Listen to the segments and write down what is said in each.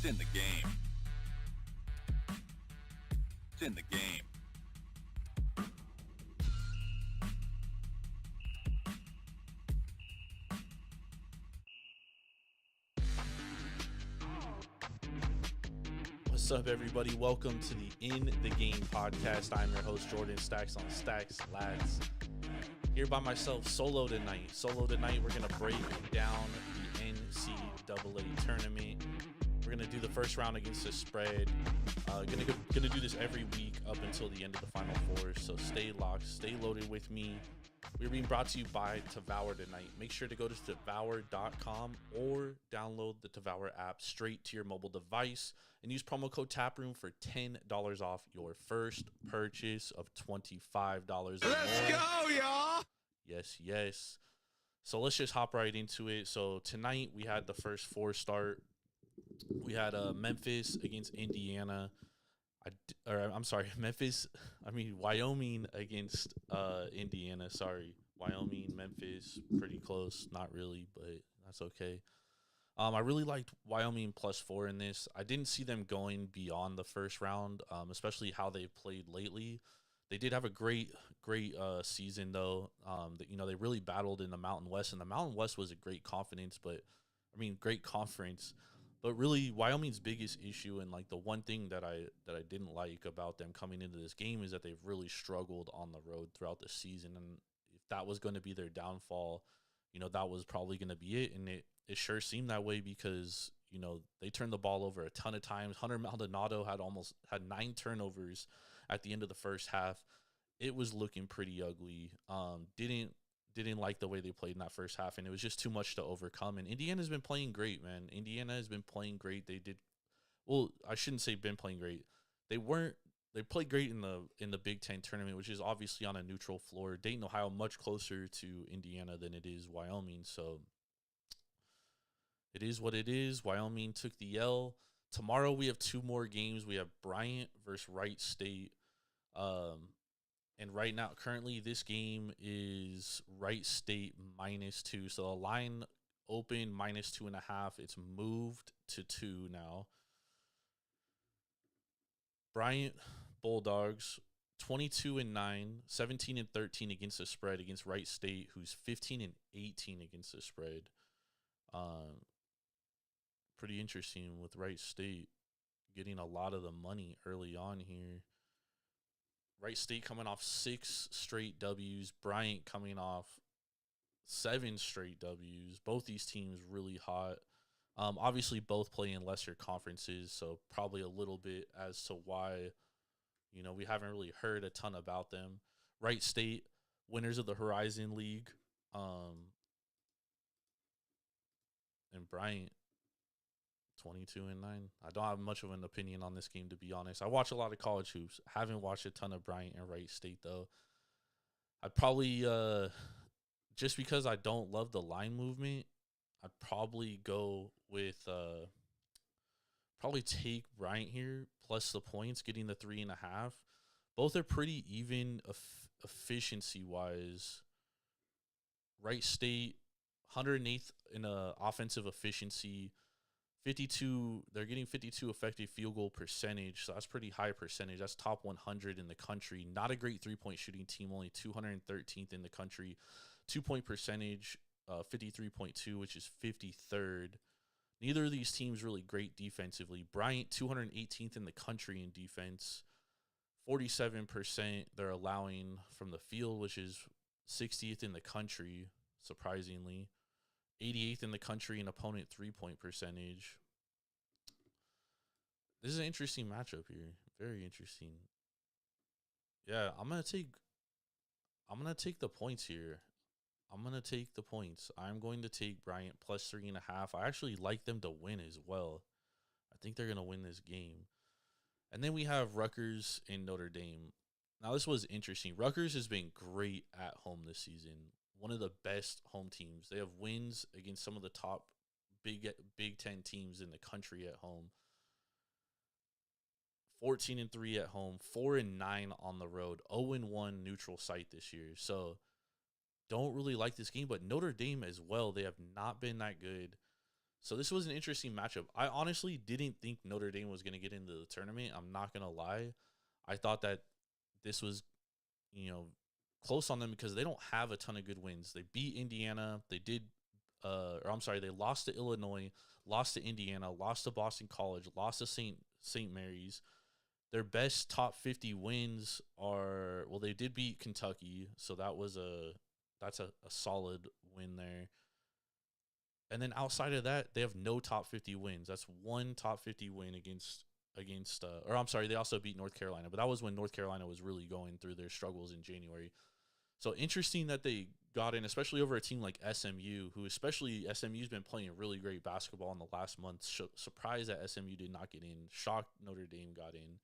in the game. It's in the game. What's up, everybody? Welcome to the In the Game podcast. I'm your host, Jordan Stacks on Stacks Lads. Here by myself, solo tonight. We're going to break down the NCAA tournament. We're going to do the first round against the spread. Going to do this every week up until the end of the Final Four. So stay locked, stay loaded with me. We're being brought to you by Devour tonight. Make sure to go to devour.com or download the Devour app straight to your mobile device and use promo code Taproom for $10 off your first purchase of $25 or more. Let's go, y'all! Yes. So let's just hop right into it. So tonight we had the first four start. We had Memphis against Indiana. Wyoming against Indiana. Sorry, Wyoming, Memphis, pretty close. Not really, but that's okay. I really liked Wyoming +4 in this. I didn't see them going beyond the first round, especially how they played lately. They did have a great season though. They really battled in the Mountain West, and the Mountain West was a great conference. But really, Wyoming's biggest issue and like the one thing that I didn't like about them coming into this game is that they've really struggled on the road throughout the season. And if that was going to be their downfall, that was probably going to be it. And it sure seemed that way because, they turned the ball over a ton of times. Hunter Maldonado had 9 turnovers at the end of the first half. It was looking pretty ugly. Didn't like the way they played in that first half, and it was just too much to overcome. And Indiana's been playing great, man. Indiana has been playing great. I shouldn't say been playing great. They played great in the Big Ten tournament, which is obviously on a neutral floor. Dayton, Ohio, much closer to Indiana than it is Wyoming, so it is what it is. Wyoming took the L. Tomorrow we have 2 more games. We have Bryant versus Wright State. And right now, currently, this game is Wright State -2. So the line opened -2.5. It's moved to 2 now. Bryant Bulldogs 22-9, 17-13 against the spread against Wright State, who's 15-18 against the spread. Pretty interesting with Wright State getting a lot of the money early on here. Wright State coming off 6 straight W's. Bryant coming off 7 straight W's. Both these teams really hot. Obviously, both play in lesser conferences, so probably a little bit as to why, we haven't really heard a ton about them. Wright State, winners of the Horizon League. And Bryant, 22-9. I don't have much of an opinion on this game, to be honest. I watch a lot of college hoops. Haven't watched a ton of Bryant and Wright State, though. I'd probably, just because I don't love the line movement, I'd probably go with, probably take Bryant here, plus the points, getting the 3.5. Both are pretty even efficiency-wise. Wright State, 108th in offensive efficiency. 52, they're getting 52 effective field goal percentage, so that's pretty high percentage. That's top 100 in the country. Not a great three-point shooting team, only 213th in the country. 2-point percentage, 53.2, which is 53rd. Neither of these teams really great defensively. Bryant, 218th in the country in defense. 47% they're allowing from the field, which is 60th in the country, surprisingly. 88th in the country in opponent 3-point percentage. This is an interesting matchup here. Very interesting. Yeah, I'm gonna take the points here. I'm going to take the points. I'm going to take Bryant plus 3.5. I actually like them to win as well. I think they're going to win this game. And then we have Rutgers and Notre Dame. Now, this was interesting. Rutgers has been great at home this season. One of the best home teams. They have wins against some of the top Big Ten teams in the country at home. 14-3 at home, 4-9 on the road, 0-1 neutral site this year. So don't really like this game, but Notre Dame as well. They have not been that good. So this was an interesting matchup. I honestly didn't think Notre Dame was going to get into the tournament. I'm not going to lie. I thought that this was, you know, close on them because they don't have a ton of good wins. They beat Indiana. They did, they lost to Illinois, lost to Indiana, lost to Boston College, lost to St. Mary's. Their best top 50 wins are, well, they did beat Kentucky, so that's a solid win there. And then outside of that, they have no top 50 wins. That's one top 50 win they also beat North Carolina, but that was when North Carolina was really going through their struggles in January. So interesting that they got in, especially over a team like SMU's been playing really great basketball in the last month. Surprised that SMU did not get in. Shocked Notre Dame got in.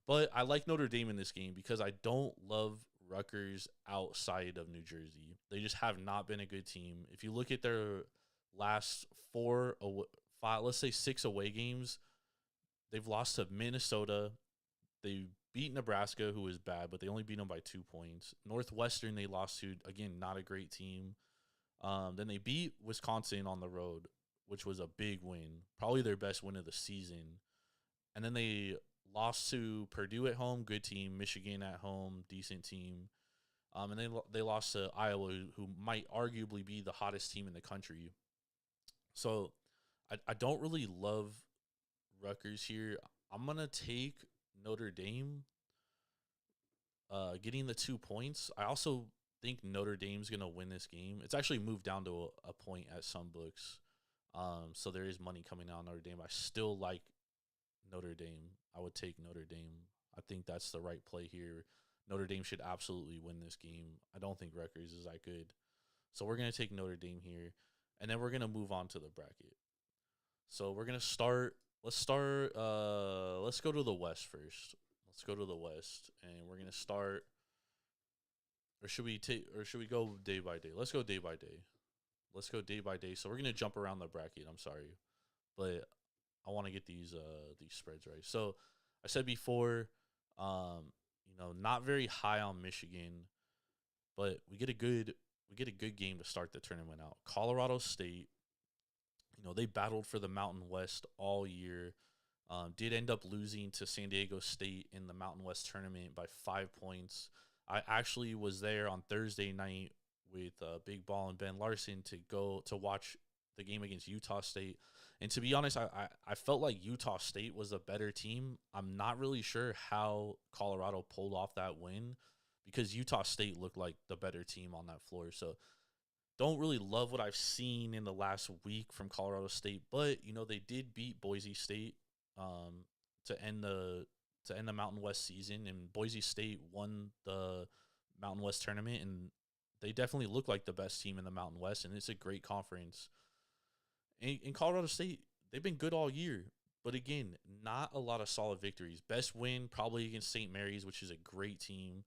But I like Notre Dame in this game because I don't love Rutgers outside of New Jersey. They just have not been a good team. If you look at their last six away games, they've lost to Minnesota. They beat Nebraska, who is bad, but they only beat them by 2 points. Northwestern, they lost to, again, not a great team. Then they beat Wisconsin on the road, which was a big win, probably their best win of the season. And then they lost to Purdue at home, good team. Michigan at home, decent team. And they lost to Iowa, who might arguably be the hottest team in the country. So I don't really love Rutgers here. I'm going to take Notre Dame getting the 2 points. I also think Notre Dame's going to win this game. It's actually moved down to a point at some books. So there is money coming out on Notre Dame. I still like Notre Dame. I would take Notre Dame. I think that's the right play here. Notre Dame should absolutely win this game. I don't think Rutgers is that good. So we're going to take Notre Dame here. And then we're going to move on to the bracket. So we're going to start. Let's go to the West first. Let's go to the West. And we're going to start. Or should we go day by day? Let's go day by day. So we're going to jump around the bracket. I'm sorry. But I want to get these spreads right. So I said before, not very high on Michigan, but we get a good game to start the tournament out. Colorado State, they battled for the Mountain West all year. Did end up losing to San Diego State in the Mountain West tournament by 5 points. I actually was there on Thursday night with Big Ball and Ben Larson to go to watch the game against Utah State. And to be honest, I felt like Utah State was a better team. I'm not really sure how Colorado pulled off that win because Utah State looked like the better team on that floor. So don't really love what I've seen in the last week from Colorado State, but they did beat Boise State to end the Mountain West season, and Boise State won the Mountain West tournament, and they definitely look like the best team in the Mountain West, and it's a great conference. In Colorado State, they've been good all year, but again, not a lot of solid victories. Best win probably against St. Mary's, which is a great team,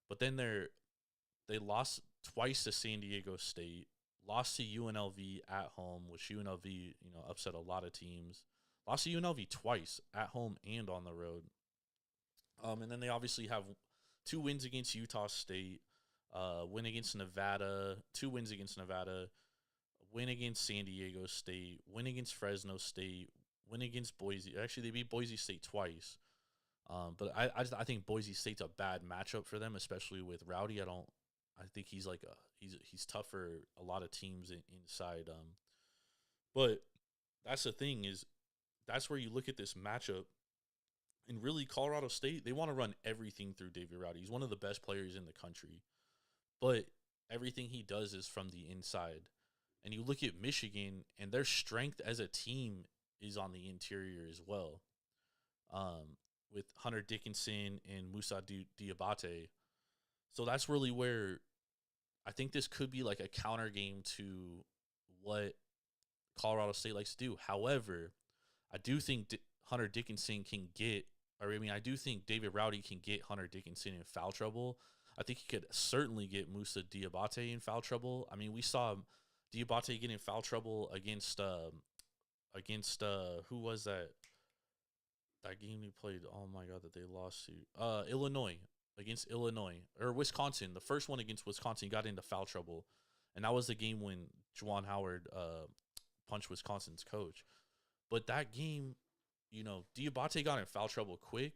but then they lost twice to San Diego State, lost to UNLV at home, which UNLV upset a lot of teams. Lost to UNLV twice at home and on the road. And then they obviously have 2 wins against Utah State, win against Nevada, 2 wins against Nevada, win against San Diego State, win against Fresno State, win against Boise. Actually, they beat Boise State twice. But I think Boise State's a bad matchup for them, especially with Rowdy. I think he's he's tough for a lot of teams inside. But that's the thing is that's where you look at this matchup. And really, Colorado State, they want to run everything through David Rowdy. He's one of the best players in the country. But everything he does is from the inside. And you look at Michigan, and their strength as a team is on the interior as well. With Hunter Dickinson and Musa Diabate. So that's really where I think this could be like a counter game to what Colorado State likes to do. However, I do think Hunter Dickinson can get, I do think David Rowdy can get Hunter Dickinson in foul trouble. I think he could certainly get Musa Diabate in foul trouble. I mean, we saw Diabate get in foul trouble against who was that? That game he played, oh my God, that they lost to Wisconsin. The first one against Wisconsin, he got into foul trouble. And that was the game when Juwan Howard punched Wisconsin's coach. But that game, Diabate got in foul trouble quick,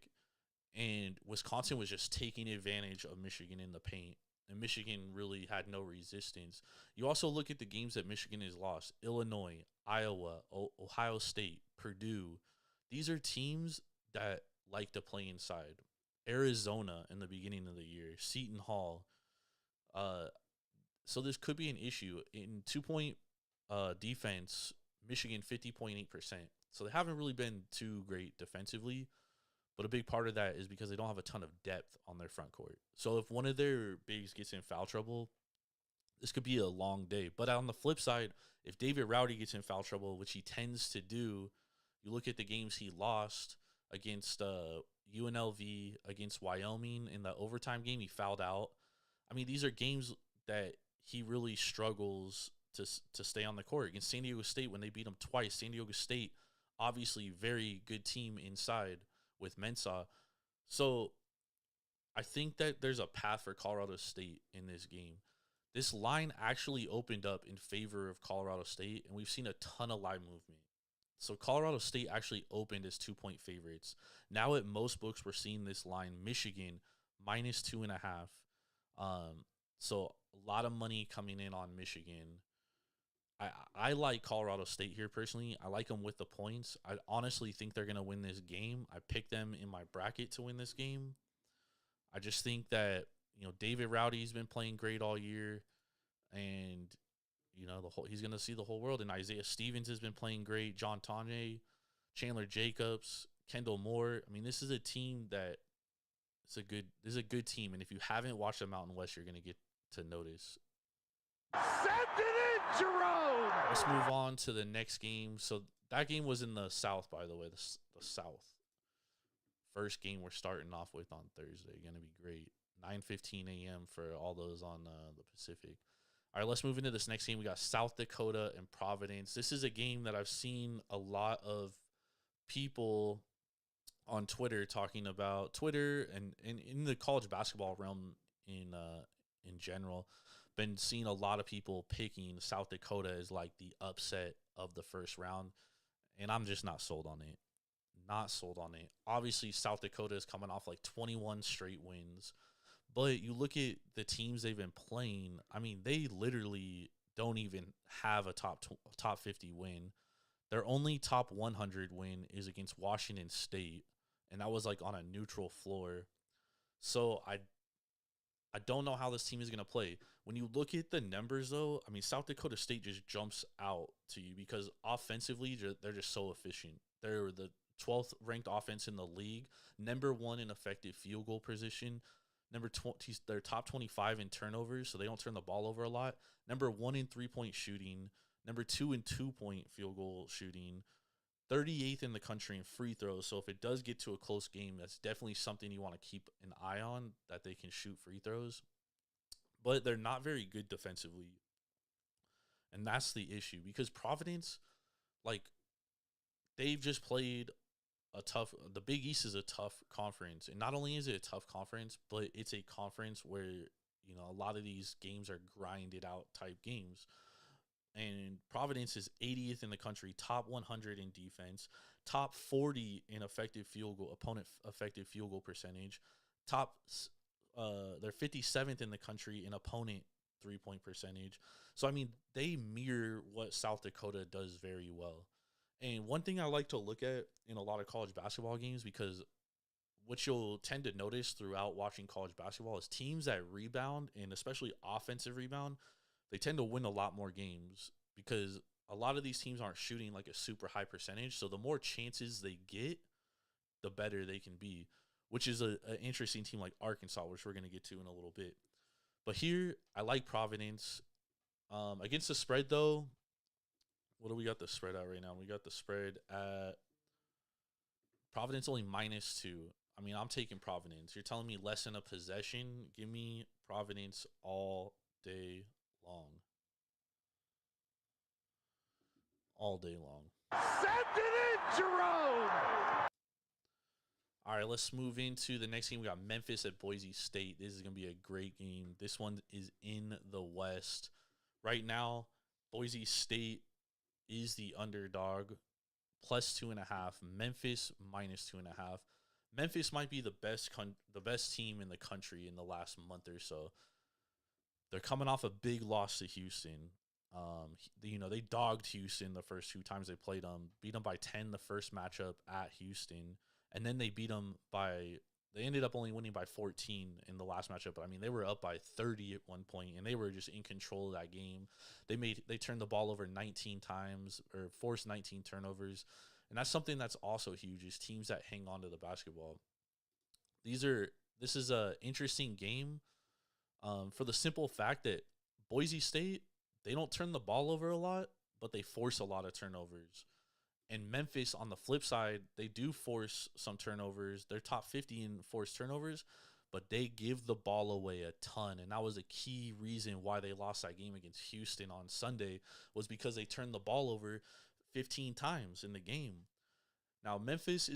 and Wisconsin was just taking advantage of Michigan in the paint. And Michigan really had no resistance. You also look at the games that Michigan has lost: Illinois, Iowa, Ohio State, Purdue. These are teams that like to play inside. Arizona in the beginning of the year, Seton Hall. So this could be an issue. In 2-point defense, Michigan 50.8%. So they haven't really been too great defensively. But a big part of that is because they don't have a ton of depth on their front court. So if one of their bigs gets in foul trouble, this could be a long day. But on the flip side, if David Rowdy gets in foul trouble, which he tends to do, you look at the games he lost against UNLV, against Wyoming in the overtime game, he fouled out. I mean, these are games that he really struggles to stay on the court. Against San Diego State, when they beat him twice, San Diego State, obviously very good team inside with Mensah. So I think that there's a path for Colorado State in this game. This line actually opened up in favor of Colorado State, and we've seen a ton of line movement. So Colorado State actually opened as 2-point favorites. Now at most books, we're seeing this line, Michigan, minus 2.5. So a lot of money coming in on Michigan. I like Colorado State here personally. I like them with the points. I honestly think they're going to win this game. I picked them in my bracket to win this game. I just think that, David Rowdy's been playing great all year, and, he's going to see the whole world. And Isaiah Stevens has been playing great. John Tonje, Chandler Jacobs, Kendall Moore. I mean, this is a team that is a good team. And if you haven't watched the Mountain West, you're going to get to notice. Send it in, Jerome! Let's move on to the next game. So that game was in the South, by the way, the South. First game we're starting off with on Thursday. Going to be great. 9:15 a.m. for all those on the Pacific. All right, let's move into this next game. We got South Dakota and Providence. This is a game that I've seen a lot of people on Twitter talking about. Twitter and in the college basketball realm in general, been seeing a lot of people picking South Dakota as like the upset of the first round, and I'm just not sold on it. Not sold on it. Obviously, South Dakota is coming off like 21 straight wins, but you look at the teams they've been playing. I mean, they literally don't even have a top 50 win. Their only top 100 win is against Washington State, and that was like on a neutral floor. So I don't know how this team is going to play. When you look at the numbers, though, I mean, South Dakota State just jumps out to you because offensively, they're just so efficient. They're the 12th ranked offense in the league, number 1 in effective field goal position, number 20, they're top 25 in turnovers, so they don't turn the ball over a lot, number 1 in 3-point shooting, number 2 in 2-point field goal shooting, 38th in the country in free throws. So if it does get to a close game, that's definitely something you want to keep an eye on, that they can shoot free throws. But they're not very good defensively. And that's the issue, because Providence, like, they've just played the Big East is a tough conference. And not only is it a tough conference, but it's a conference where, a lot of these games are grinded out type games. And Providence is 80th in the country, top 100 in defense, top 40 in opponent effective field goal percentage, they're 57th in the country in opponent 3-point percentage. So, I mean, they mirror what South Dakota does very well. And one thing I like to look at in a lot of college basketball games, because what you'll tend to notice throughout watching college basketball is teams that rebound, and especially offensive rebound, they tend to win a lot more games because a lot of these teams aren't shooting like a super high percentage. So the more chances they get, the better they can be, which is an interesting team like Arkansas, which we're going to get to in a little bit. But here, I like Providence. Against the spread, though, what do we got the spread at right now? We got the spread at Providence only -2. I mean, I'm taking Providence. You're telling me less than a possession? Give me Providence all day long. All day long. Send it in, Jerome! All right, let's move into the next game. We got Memphis at Boise State. This is going to be a great game. This one is in the West. Right now, Boise State is the underdog, plus 2.5. Memphis minus 2.5. Memphis might be the best team in the country in the last month or so. They're coming off a big loss to Houston. They dogged Houston the first 2 times they played them, beat them by 10 the first matchup at Houston, and then they beat them by. They ended up only winning by 14 in the last matchup, but I mean they were up by 30 at one point, and they were just in control of that game. They turned the ball over 19 times or forced 19 turnovers, and that's something that's also huge is teams that hang on to the basketball. This is a interesting game for the simple fact that Boise State, they don't turn the ball over a lot, but they force a lot of turnovers. And Memphis, on the flip side, they do force some turnovers. They're top 50 in forced turnovers, but they give the ball away a ton. And that was a key reason why they lost that game against Houston on Sunday, was because they turned the ball over 15 times in the game. Now, Memphis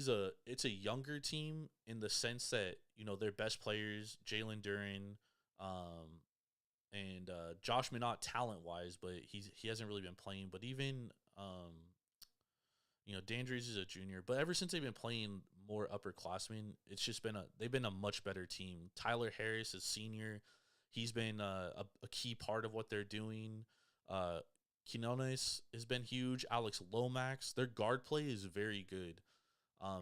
it's a younger team in the sense that, their best players, Jalen Duren, and Josh Minot talent-wise, but he hasn't really been playing. But even Dandridge is a junior, but ever since they've been playing more upperclassmen, it's just they've been a much better team. Tyler Harris is senior; he's been a key part of what they're doing. Quinones has been huge. Alex Lomax, their guard play is very good,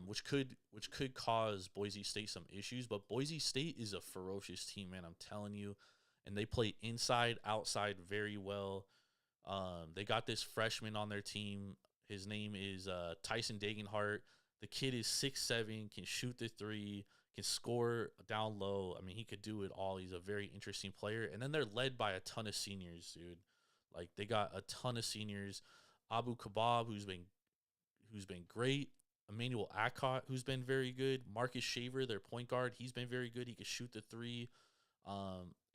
which could cause Boise State some issues. But Boise State is a ferocious team, man. I'm telling you, and they play inside, outside very well. They got this freshman on their team. His name is Tyson Dagenhart. The kid is 6'7", can shoot the three, can score down low. I mean, he could do it all. He's a very interesting player. And then they're led by a ton of seniors, dude. Like, they got a ton of seniors. Abu Kabab, who's been great. Emmanuel Akot, who's been very good. Marcus Shaver, their point guard, he's been very good. He can shoot the three.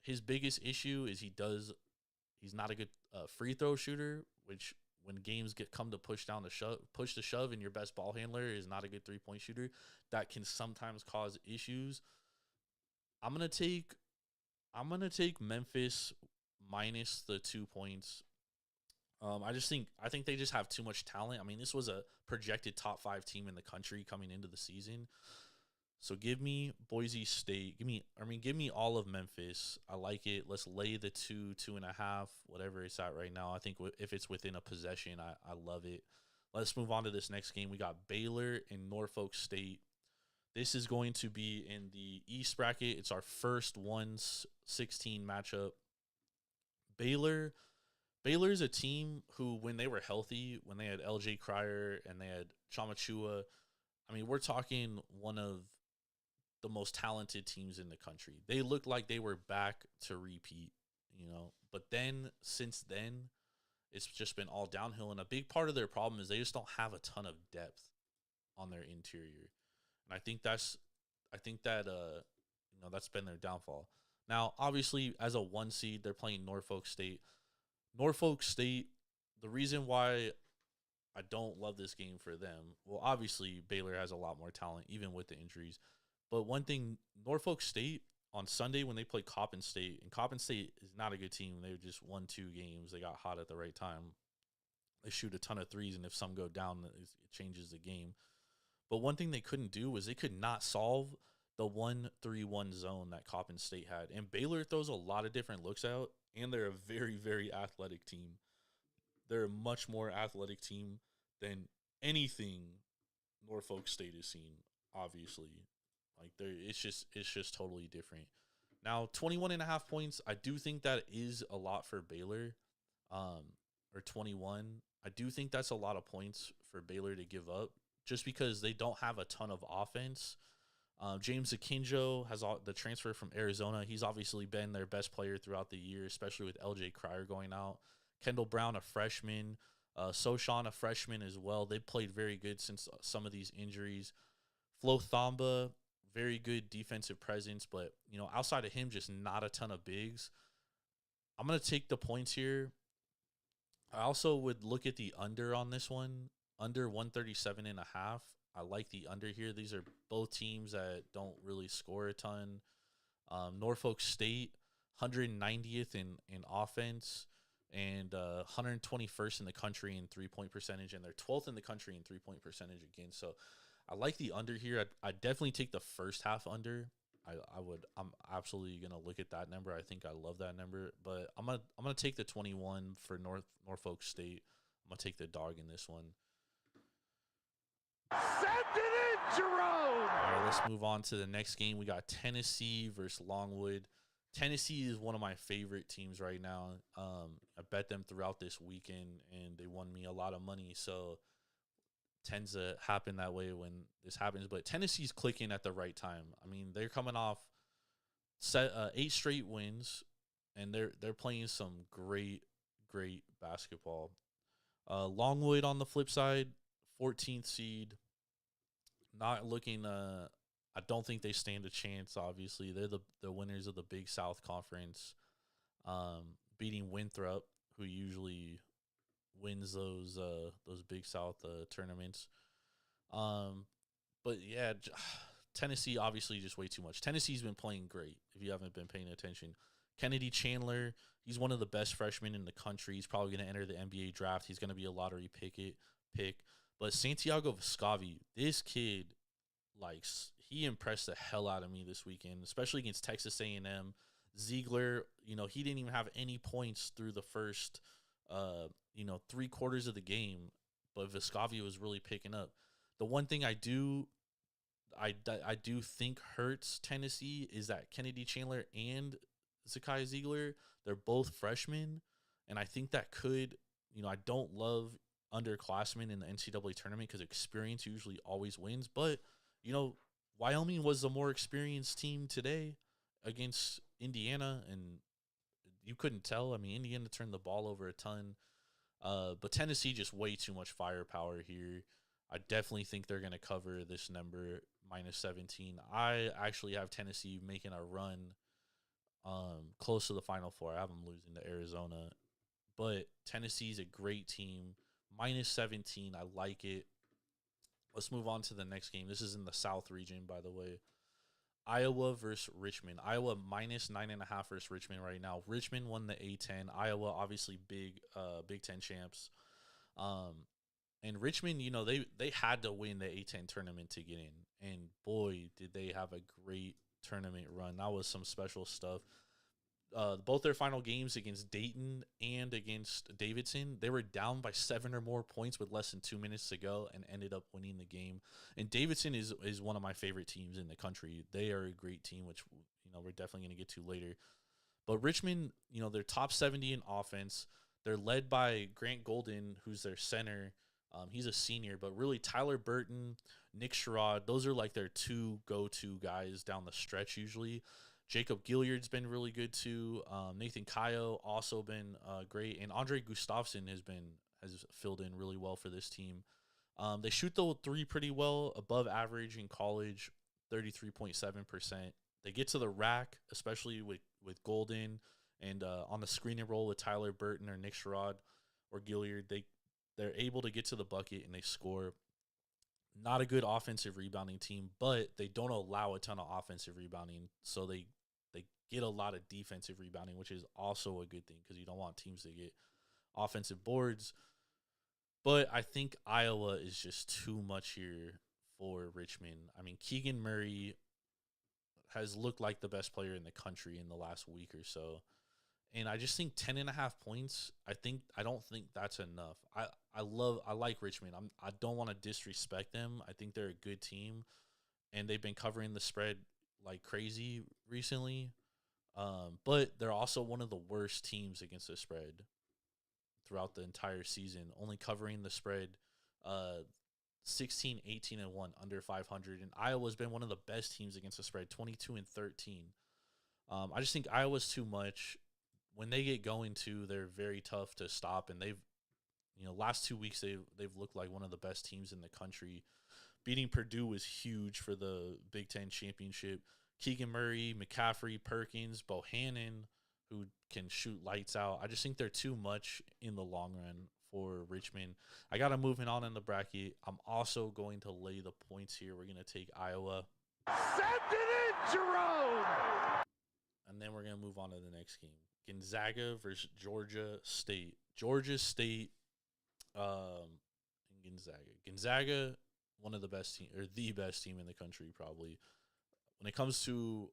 His biggest issue is he's not a good free throw shooter, which when games come to push to shove, and your best ball handler is not a good 3-point shooter, that can sometimes cause issues. I'm gonna take Memphis minus the 2 points. I think they just have too much talent. I mean, this was a projected top 5 team in the country coming into the season. So give me Boise State. Give me all of Memphis. I like it. Let's lay the 2.5, whatever it's at right now. I think if it's within a possession, I love it. Let's move on to this next game. We got Baylor and Norfolk State. This is going to be in the East bracket. It's our first 1-16 matchup. Baylor's a team who, when they were healthy, when they had LJ Cryer and they had Chamachua, I mean, we're talking one of the most talented teams in the country. They looked like they were back to repeat, But then, since then, it's just been all downhill. And a big part of their problem is they just don't have a ton of depth on their interior. And I think that's been their downfall. Now, obviously, as a 1 seed, they're playing Norfolk State. Norfolk State, the reason why I don't love this game for them, well, obviously, Baylor has a lot more talent, even with the injuries. But one thing, Norfolk State, on Sunday when they played Coppin State, and Coppin State is not a good team. They just won 2 games. They got hot at the right time. They shoot a ton of threes, and if some go down, it changes the game. But one thing they couldn't do was they could not solve the 1-3-1 zone that Coppin State had. And Baylor throws a lot of different looks out, and they're a very, very athletic team. They're a much more athletic team than anything Norfolk State has seen, obviously. Like, it's just totally different. Now, 21.5 points, I do think that is a lot for Baylor, or 21. I do think that's a lot of points for Baylor to give up, just because they don't have a ton of offense. James Akinjo has the transfer from Arizona. He's obviously been their best player throughout the year, especially with LJ Cryer going out. Kendall Brown, a freshman. Soshan, a freshman as well. They played very good since some of these injuries. Flo Thamba, very good defensive presence, but, outside of him, just not a ton of bigs. I'm going to take the points here. I also would look at the under on this one, under 137.5. I like the under here. These are both teams that don't really score a ton. Norfolk State, 190th in offense. and 121st in the country in 3-point percentage, and they're 12th in the country in 3-point percentage again. So I like the under here. I'd definitely take the first half under. I'm absolutely gonna look at that number. I think I love that number, but I'm gonna take the 21 for Norfolk State. I'm gonna take the dog in this one. Send it in, Jerome! All right, let's move on to the next game. We got Tennessee versus Longwood. Tennessee is one of my favorite teams right now. I bet them throughout this weekend, and they won me a lot of money. So tends to happen that way when this happens. But Tennessee's clicking at the right time. I mean, they're coming off 8 straight wins, and they're playing some great basketball. Longwood on the flip side, 14th seed, not looking. I don't think they stand a chance. Obviously, they're the winners of the Big South Conference, beating Winthrop, who usually wins those Big South tournaments. But yeah, Tennessee obviously just way too much. Tennessee's been playing great. If you haven't been paying attention, Kennedy Chandler, he's one of the best freshmen in the country. He's probably going to enter the NBA draft. He's going to be a lottery pick. But Santiago Vescovi, this kid, like, he impressed the hell out of me this weekend, especially against Texas A&M. Ziegler, he didn't even have any points through the first 3 quarters of the game, but Vescovi was really picking up. The one thing I do think hurts Tennessee is that Kennedy Chandler and Zakai Ziegler, they're both freshmen, and I think that could, I don't love underclassmen in the NCAA tournament because experience usually always wins, but, Wyoming was the more experienced team today against Indiana, and you couldn't tell. I mean, Indiana turned the ball over a ton. But Tennessee just way too much firepower here. I definitely think they're going to cover this number, -17. I actually have Tennessee making a run close to the Final Four. I have them losing to Arizona. But Tennessee's a great team. -17, I like it. Let's move on to the next game. This is in the South region, by the way. Iowa versus Richmond. Iowa -9.5 versus Richmond right now. Richmond won the A-10. Iowa, obviously Big Ten champs. And Richmond, they had to win the A-10 tournament to get in. And boy, did they have a great tournament run. That was some special stuff. Both their final games against Dayton and against Davidson, they were down by 7 or more points with less than 2 minutes to go and ended up winning the game. And Davidson is one of my favorite teams in the country. They are a great team, which we're definitely going to get to later. But Richmond, they're top 70 in offense. They're led by Grant Golden, who's their center. He's a senior, but really Tyler Burton, Nick Sherrod, those are like their 2 go-to guys down the stretch usually. Jacob Gilliard's been really good too. Nathan Kayo also been great, and Andre Gustafsson has filled in really well for this team. They shoot the 3 pretty well, above average in college, 33.7%. They get to the rack, especially with Golden, and on the screen and roll with Tyler Burton or Nick Sherrod or Gilliard, they're able to get to the bucket and they score. Not a good offensive rebounding team, but they don't allow a ton of offensive rebounding, so they get a lot of defensive rebounding, which is also a good thing because you don't want teams to get offensive boards. But I think Iowa is just too much here for Richmond. I mean, Keegan Murray has looked like the best player in the country in the last week or so. And I just think 10.5 points, I don't think that's enough. I like Richmond. I don't want to disrespect them. I think they're a good team, and they've been covering the spread like crazy recently. But they're also one of the worst teams against the spread throughout the entire season, only covering the spread 16, 18, and 1, under 500. And Iowa's been one of the best teams against the spread, 22 and 13. I just think Iowa's too much. When they get going too, they're very tough to stop, and they've last 2 weeks they've looked like one of the best teams in the country. Beating Purdue was huge for the Big Ten championship. Keegan Murray, McCaffrey, Perkins, Bohannon, who can shoot lights out. I just think they're too much in the long run for Richmond. I got to move on in the bracket. I'm also going to lay the points here. We're going to take Iowa. Send it in, Jerome! And and then we're gonna move on to the next game. Gonzaga versus Georgia State. Georgia State, and Gonzaga. Gonzaga, one of the best team or the best team in the country, probably. When it comes to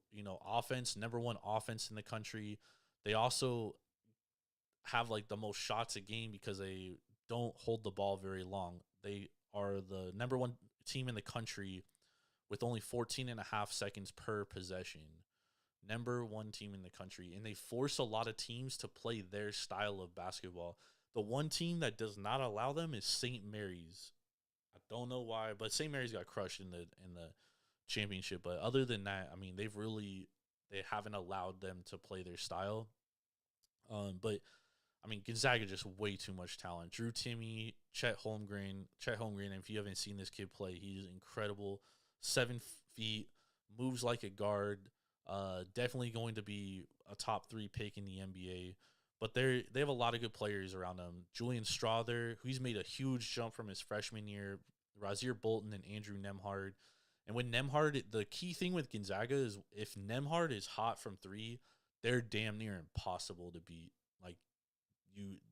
offense, number one offense in the country. They also have like the most shots a game because they don't hold the ball very long. They are the number one team in the country with only 14 and a half seconds per possession. Number one team in the country. And they force a lot of teams to play their style of basketball. The one team that does not allow them is St. Mary's. I don't know why, but St. Mary's got crushed in the championship. But other than that, I mean, they haven't allowed them to play their style. But I mean, Gonzaga just way too much talent. Drew Timme, Chet Holmgren. If you haven't seen this kid play, he's incredible. 7 feet, moves like a guard. Definitely going to be a top 3 pick in the NBA. But they have a lot of good players around them. Julian Strawther, who's made a huge jump from his freshman year. Razir Bolton and Andrew Nembhard. And when Nembhard, the key thing with Gonzaga is if Nembhard is hot from 3, they're damn near impossible to beat. Like,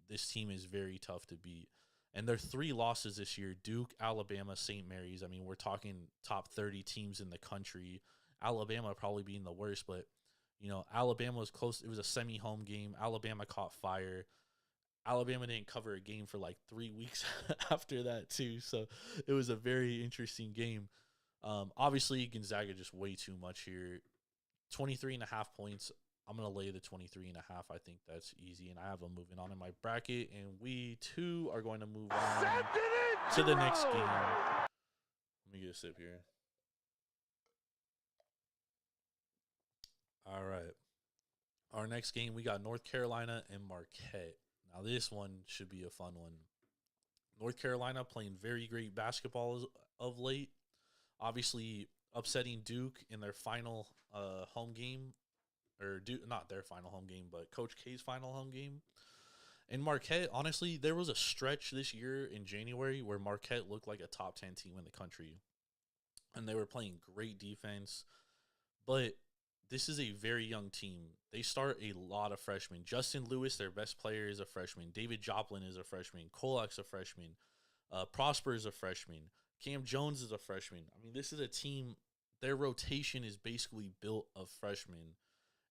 this team is very tough to beat. And their 3 losses this year, Duke, Alabama, St. Mary's. I mean, we're talking top 30 teams in the country. Alabama probably being the worst, but, Alabama was close. It was a semi-home game. Alabama caught fire. Alabama didn't cover a game for like 3 weeks after that, too. So it was a very interesting game. Obviously, Gonzaga just way too much here. 23.5 points. I'm going to lay the 23.5. I think that's easy, and I have them moving on in my bracket, and we, too, are going to move on to the next game. Let me get a sip here. All right. Our next game, we got North Carolina and Marquette. Now, this one should be a fun one. North Carolina playing very great basketball of late. Obviously, upsetting Duke in their final home game. Or not their final home game, but Coach K's final home game. And Marquette, honestly, there was a stretch this year in January where Marquette looked like a top 10 team in the country. And they were playing great defense. But this is a very young team. They start a lot of freshmen. Justin Lewis, their best player, is a freshman. David Joplin is a freshman. Kolak's a freshman. Prosper is a freshman. Cam Jones is a freshman. I mean, this is a team, their rotation is basically built of freshmen.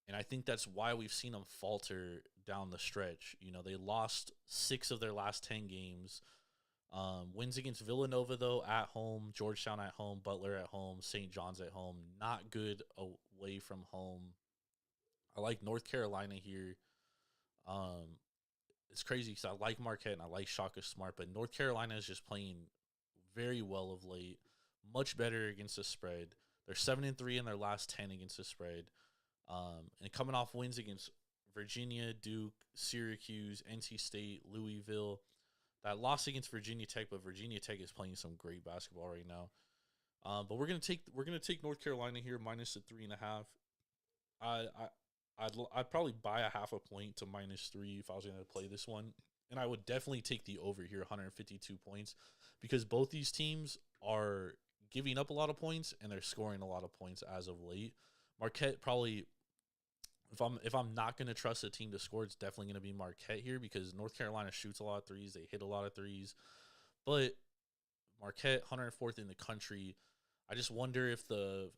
And I think that's why we've seen them falter down the stretch. They lost 6 of their last 10 games. Wins against Villanova, though, at home. Georgetown at home. Butler at home. St. John's at home. Not good away from home. I like North Carolina here. It's crazy because I like Marquette and I like Shaka Smart, but North Carolina is just playing very well of late. Much better against the spread. They're 7-3 in their last 10 against the spread. And coming off wins against Virginia, Duke, Syracuse, NC State, Louisville. That loss against Virginia Tech, but Virginia Tech is playing some great basketball right now. But we're gonna take North Carolina here minus the 3.5. I'd probably buy a half a point to -3 if I was gonna play this one, and I would definitely take the over here, 152 points, because both these teams are giving up a lot of points and they're scoring a lot of points as of late. Marquette probably, if I'm not going to trust a team to score, it's definitely going to be Marquette here because North Carolina shoots a lot of threes. They hit a lot of threes. But Marquette, 104th in the country. I just wonder if the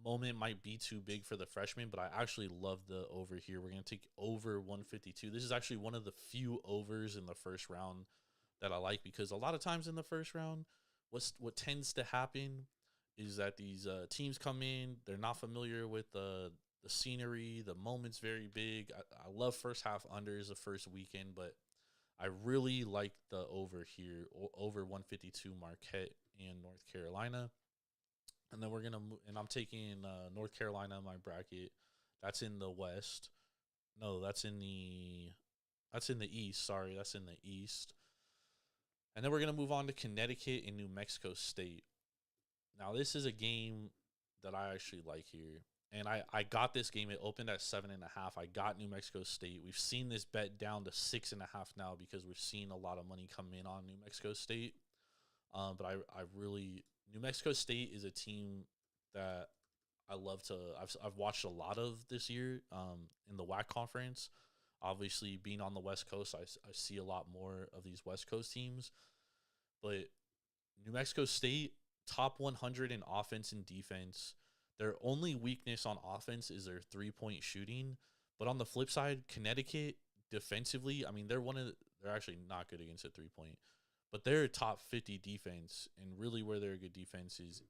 moment might be too big for the freshmen, but I actually love the over here. We're going to take over 152. This is actually one of the few overs in the first round that I like because a lot of times in the first round, what tends to happen is that these teams come in, they're not familiar with the scenery, the moment's very big. I love first half unders the first weekend, but I really like the over here, over 152 Marquette and North Carolina. And then we're going to move, and I'm taking North Carolina in my bracket. That's in the West. No, that's in the East. Sorry, that's in the East. And then we're going to move on to Connecticut and New Mexico State. Now, this is a game that I actually like here. And I got this game. It opened at 7.5. I got New Mexico State. We've seen this bet down to 6.5 now because we've seen a lot of money come in on New Mexico State. But I really, New Mexico State is a team that I love to. I've watched a lot of this year in the WAC conference. Obviously, being on the West Coast, I see a lot more of these West Coast teams. But New Mexico State, top 100 in offense and defense. Their only weakness on offense is their 3-point shooting. But on the flip side, Connecticut defensively, I mean, they're actually not good against a 3-point, but they're a top 50 defense, and really where they're a good defense is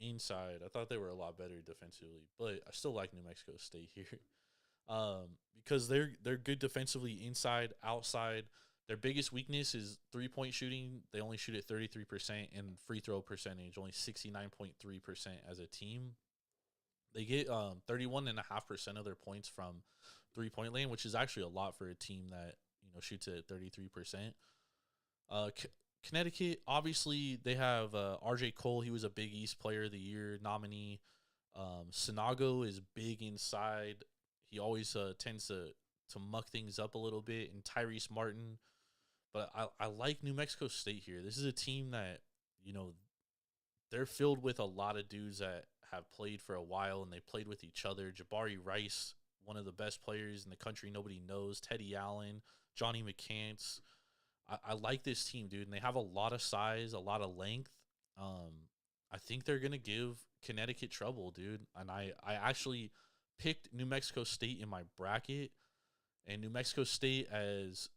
inside. I thought they were a lot better defensively, but I still like New Mexico State here. Because they're good defensively inside, outside. Their biggest weakness is 3-point shooting. They only shoot at 33%, and free throw percentage only 69.3% as a team. They get 31.5% of their points from 3-point lane, which is actually a lot for a team that shoots at 33%. Connecticut, obviously, they have R.J. Cole. He was a Big East Player of the Year nominee. Sinago is big inside. He always tends to muck things up a little bit. And Tyrese Martin. But I like New Mexico State here. This is a team that, they're filled with a lot of dudes that have played for a while, and they played with each other. Jabari Rice, one of the best players in the country nobody knows. Teddy Allen, Johnny McCants. I like this team, dude, and they have a lot of size, a lot of length. I think they're going to give Connecticut trouble, dude. And I actually picked New Mexico State in my bracket, and New Mexico State as,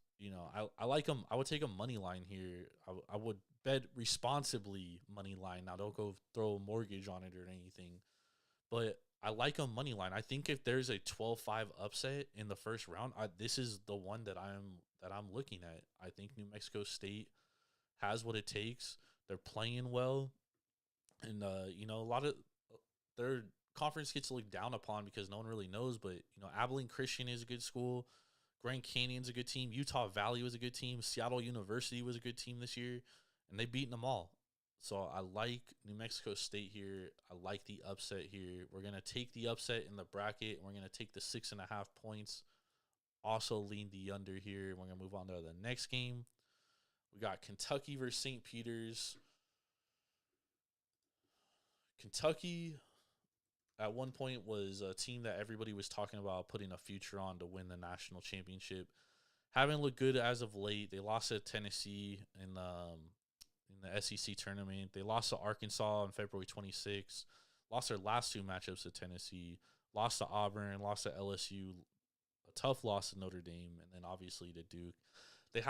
I like them. I would take a money line here. I would bet responsibly money line. Now, don't go throw a mortgage on it or anything, but I like them money line. I think if there's a 12-5 upset in the first round, this is the one that I'm looking at. I think New Mexico State has what it takes. They're playing well, and a lot of their conference gets looked down upon because no one really knows. But Abilene Christian is a good school. Grand Canyon's a good team. Utah Valley was a good team. Seattle University was a good team this year, and they beaten them all. So I like New Mexico State here. I like the upset here. We're going to take the upset in the bracket, and we're going to take the 6.5 points. Also lean the under here. We're going to move on to the next game. We got Kentucky versus St. Peter's. Kentucky at one point was a team that everybody was talking about putting a future on to win the national championship. Haven't looked good as of late. They lost to Tennessee in the SEC tournament. They lost to Arkansas on February 26th. Lost their last two matchups to Tennessee. Lost to Auburn. Lost to LSU. A tough loss to Notre Dame. And then obviously to Duke. They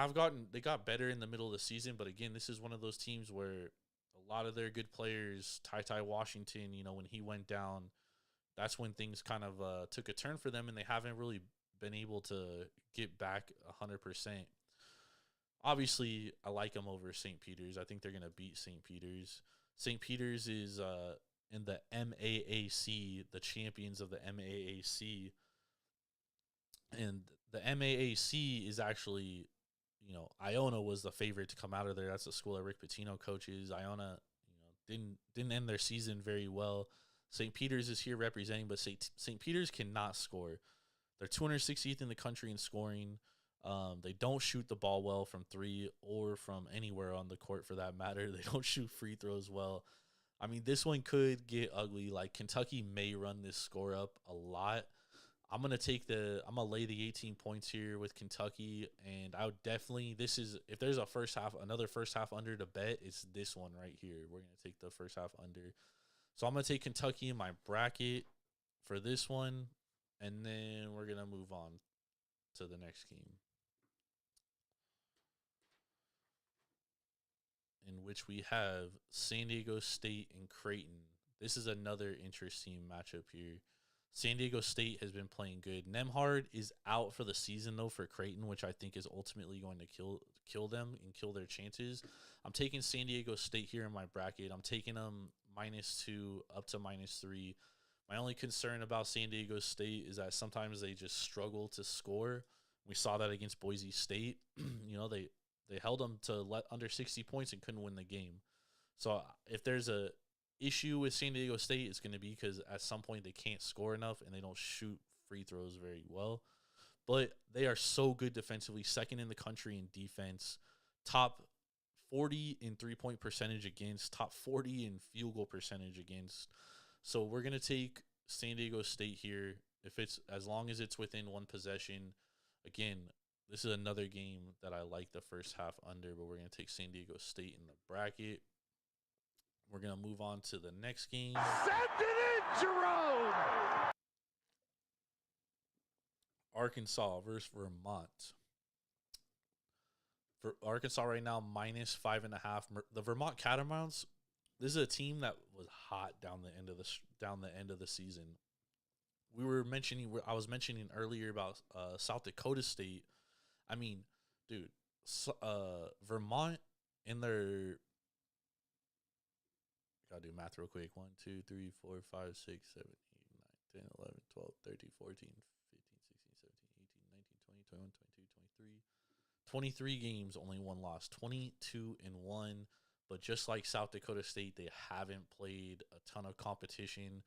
got better in the middle of the season. But again, this is one of those teams where a lot of their good players, Ty Washington, when he went down, that's when things kind of took a turn for them. And they haven't really been able to get back 100%. Obviously, I like them over St. Peter's. I think they're going to beat St. Peter's. St. Peter's is in the MAAC, the champions of the MAAC. And the MAAC is actually, Iona was the favorite to come out of there. That's the school that Rick Pitino coaches. Iona, didn't end their season very well. St. Peter's is here representing, but St. Peter's cannot score. They're 260th in the country in scoring. They don't shoot the ball well from three or from anywhere on the court for that matter. They don't shoot free throws well. I mean, this one could get ugly. Like, Kentucky may run this score up a lot. I'm going to lay the 18 points here with Kentucky, and I would definitely, if there's another first half under to bet, it's this one right here. We're going to take the first half under. So I'm going to take Kentucky in my bracket for this one, and then we're going to move on to the next game, in which we have San Diego State and Creighton. This is another interesting matchup here. San Diego State has been playing good. Nembhard is out for the season, though, for Creighton, which I think is ultimately going to kill them and kill their chances. I'm taking San Diego State here in my bracket. I'm taking them -2 up to -3. My only concern about San Diego State is that sometimes they just struggle to score. We saw that against Boise State. They held them to under 60 points and couldn't win the game. So if there's a issue with San Diego State, it's going to be because at some point they can't score enough and they don't shoot free throws very well. But they are so good defensively, second in the country in defense, top 40 in three-point percentage against, top 40 in field goal percentage against. So we're going to take San Diego State here. If it's as long as it's within one possession, again, this is another game that I like the first half under, but we're gonna take San Diego State in the bracket. We're gonna move on to the next game. Send it in, Jerome! Arkansas versus Vermont. For Arkansas right now, -5.5. The Vermont Catamounts. This is a team that was hot down the end of the season. I was mentioning earlier about South Dakota State. I mean, dude, Vermont in their, gotta do math real quick. 1, 2, 3, 4, 5, 6, 7, 8, 9, 10, 11, 12, 13, 14, 15, 16, 17, 18, 19, 20, 21, 22, 23 games, only one loss, 22-1. But just like South Dakota State, they haven't played a ton of competition.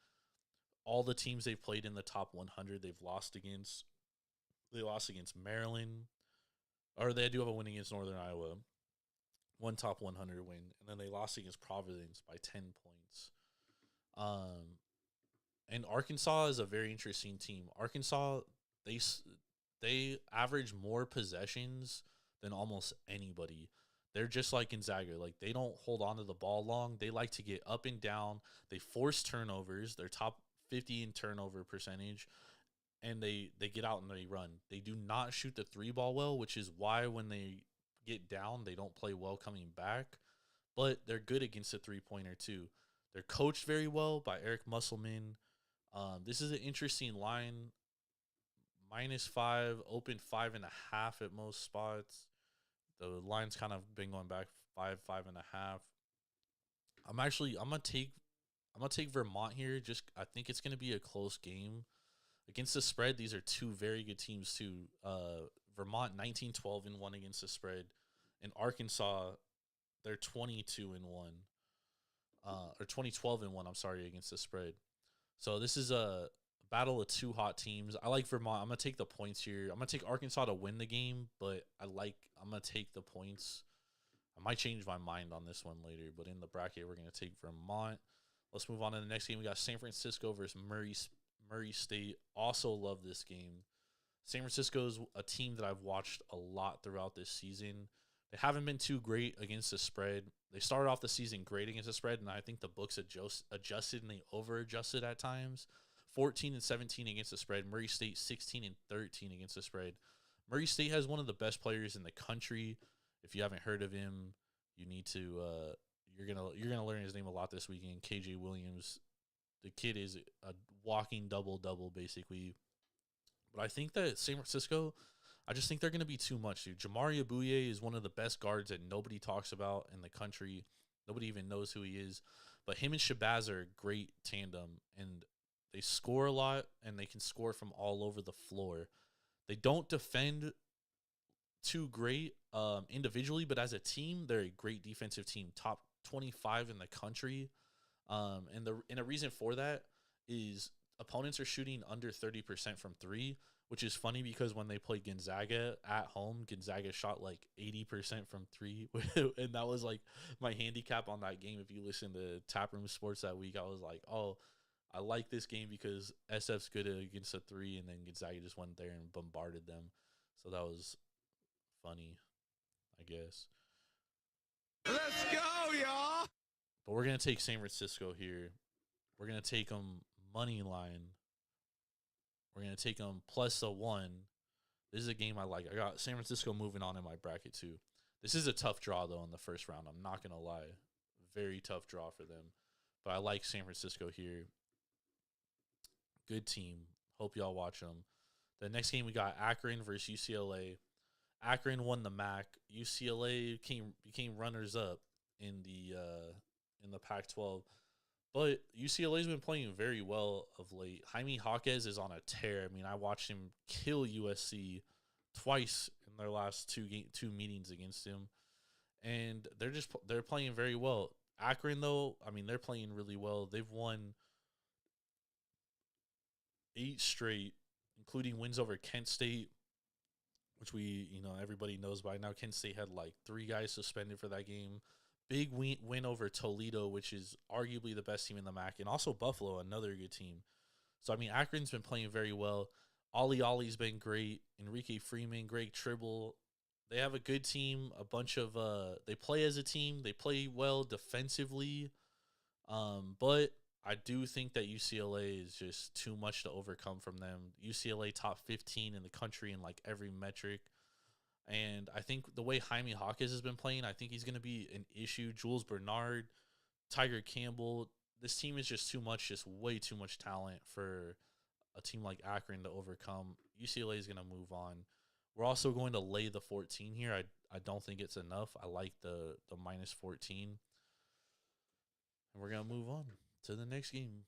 All the teams they've played in the top 100, they've lost against. They lost against Maryland, or they do have a win against Northern Iowa, one top 100 win, and then they lost against Providence by 10 points. And Arkansas is a very interesting team. Arkansas, they average more possessions than almost anybody. They're just like Gonzaga. Like, they don't hold on to the ball long. They like to get up and down. They force turnovers. They're top 50 in turnover percentage. And they get out and they run. They do not shoot the three ball well, which is why when they get down, they don't play well coming back. But they're good against a three-pointer too. They're coached very well by Eric Musselman. This is an interesting line. -5, open 5.5 at most spots. The line's kind of been going back 5.5. I'm gonna take Vermont here. I think it's gonna be a close game. Against the spread, these are two very good teams too. Vermont 19-12-1 against the spread, and Arkansas, they're 22-1. Or 20-12-1. I'm sorry, against the spread. So this is a battle of two hot teams. I like Vermont. I'm gonna take the points here. I'm gonna take Arkansas to win the game, but I'm gonna take the points. I might change my mind on this one later, but in the bracket, we're gonna take Vermont. Let's move on to the next game. We got San Francisco versus Murray State. Also love this game. San Francisco is a team that I've watched a lot throughout this season. They haven't been too great against the spread. They started off the season great against the spread, and I think the books adjusted and they over-adjusted at times. 14-17 against the spread. Murray State 16-13 against the spread. Murray State has one of the best players in the country. If you haven't heard of him, you need to. You're gonna learn his name a lot this weekend. KJ Williams. The kid is a walking double-double basically. But I think that San Francisco, I just think they're gonna be too much, dude. Jamari Abuye is one of the best guards that nobody talks about in the country. Nobody even knows who he is. But him and Shabazz are a great tandem, and they score a lot, and they can score from all over the floor. They don't defend too great individually, but as a team, they're a great defensive team, top 25 in the country. And a reason for that is opponents are shooting under 30% from three, which is funny because when they played Gonzaga at home, Gonzaga shot like 80% from three, and that was like my handicap on that game. If you listen to Taproom Sports that week, I was like, oh, I like this game because SF's good against a three, and then Gonzaga just went there and bombarded them. So that was funny, I guess. Let's go, y'all! But we're going to take San Francisco here. We're going to take them money line. We're going to take them +1. This is a game I like. I got San Francisco moving on in my bracket too. This is a tough draw, though, in the first round. I'm not going to lie. Very tough draw for them. But I like San Francisco here. Good team. Hope y'all watch them. The next game, we got Akron versus UCLA. Akron won the MAC. UCLA became runners-up in the Pac-12. But UCLA's been playing very well of late. Jaime Jaquez is on a tear. I mean, I watched him kill USC twice in their last two meetings against him, and they're playing very well. Akron, though, I mean, they're playing really well. They've won 8 straight, including wins over Kent State, which everybody knows by now. Kent State had like 3 guys suspended for that game. Big win over Toledo, which is arguably the best team in the MAC, and also Buffalo, another good team. So I mean, Akron's been playing very well. Ollie's been great. Enrique Freeman, Greg Tribble. They have a good team. A bunch of they play as a team. They play well defensively. But I do think that UCLA is just too much to overcome from them. UCLA top 15 in the country in like every metric. And I think the way Jaime Hawkins has been playing, I think he's going to be an issue. Jules Bernard, Tiger Campbell. This team is just too much, just way too much talent for a team like Akron to overcome. UCLA is going to move on. We're also going to lay the 14 here. I don't think it's enough. I like the minus 14. And we're going to move on to the next game.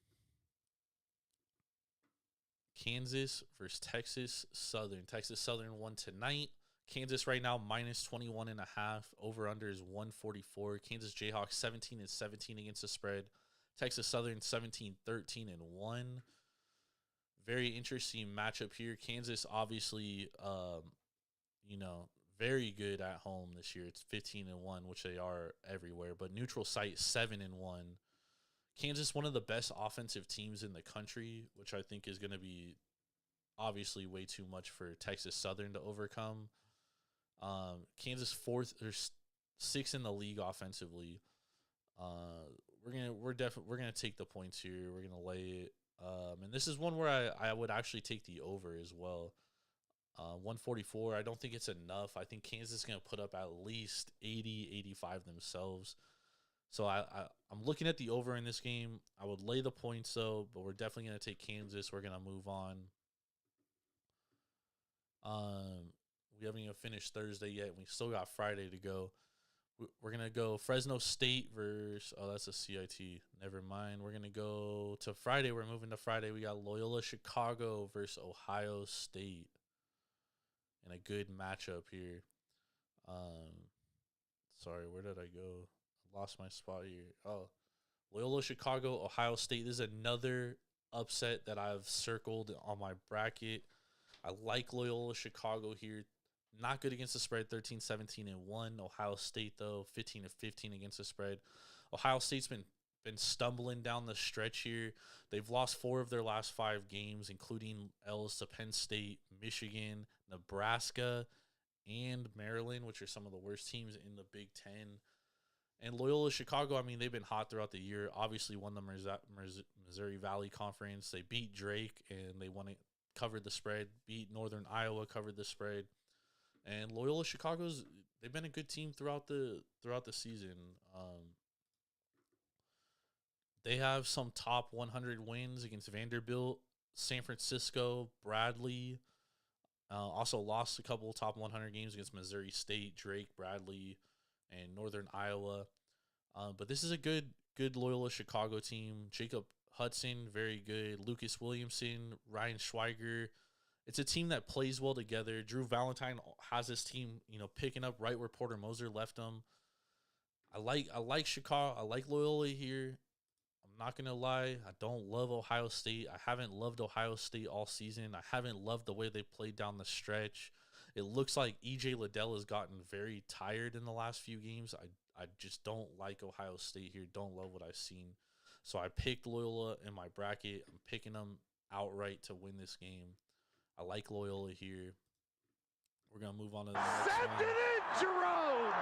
Kansas versus Texas Southern. Texas Southern won tonight. Kansas right now minus 21.5. Over under is 144. Kansas Jayhawks 17-17 against the spread. Texas Southern 17-13-1. Very interesting matchup here. Kansas obviously, very good at home this year. It's 15-1, which they are everywhere. But neutral site 7-1. Kansas, one of the best offensive teams in the country, which I think is going to be obviously way too much for Texas Southern to overcome. Kansas fourth or sixth in the league offensively. We're gonna take the points here. We're gonna lay it. And this is one where I would actually take the over as well. 144. I don't think it's enough. I think Kansas is gonna put up at least 80, 85 themselves. So I'm looking at the over in this game. I would lay the points though, but we're definitely gonna take Kansas. We're gonna move on. We haven't even finished Thursday yet. We still got Friday to go. We're going to go Fresno State versus, that's a CIT. Never mind. We're going to go to Friday. We're moving to Friday. We got Loyola Chicago versus Ohio State. And a good matchup here. Sorry, where did I go? I lost my spot here. Oh, Loyola Chicago, Ohio State. This is another upset that I've circled on my bracket. I like Loyola Chicago here. Not good against the spread, 13-17-1. Ohio State, though, 15-15 against the spread. Ohio State's been stumbling down the stretch here. They've lost 4 of their last 5 games, including L's to Penn State, Michigan, Nebraska, and Maryland, which are some of the worst teams in the Big Ten. And Loyola Chicago, I mean, they've been hot throughout the year. Obviously won the Missouri Valley Conference. They beat Drake, and they covered the spread. Beat Northern Iowa, covered the spread. And Loyola Chicago's, they've been a good team throughout the season. They have some top 100 wins against Vanderbilt, San Francisco, Bradley. Also lost a couple top 100 games against Missouri State, Drake, Bradley, and Northern Iowa. But this is a good Loyola Chicago team. Jacob Hudson, very good. Lucas Williamson, Ryan Schweiger. It's a team that plays well together. Drew Valentine has this team, picking up right where Porter Moser left them. I like Chicago. I like Loyola here. I'm not going to lie. I don't love Ohio State. I haven't loved Ohio State all season. I haven't loved the way they played down the stretch. It looks like E.J. Liddell has gotten very tired in the last few games. I just don't like Ohio State here. Don't love what I've seen. So I picked Loyola in my bracket. I'm picking them outright to win this game. I like Loyola here. We're going to move on to the next one. Jerome!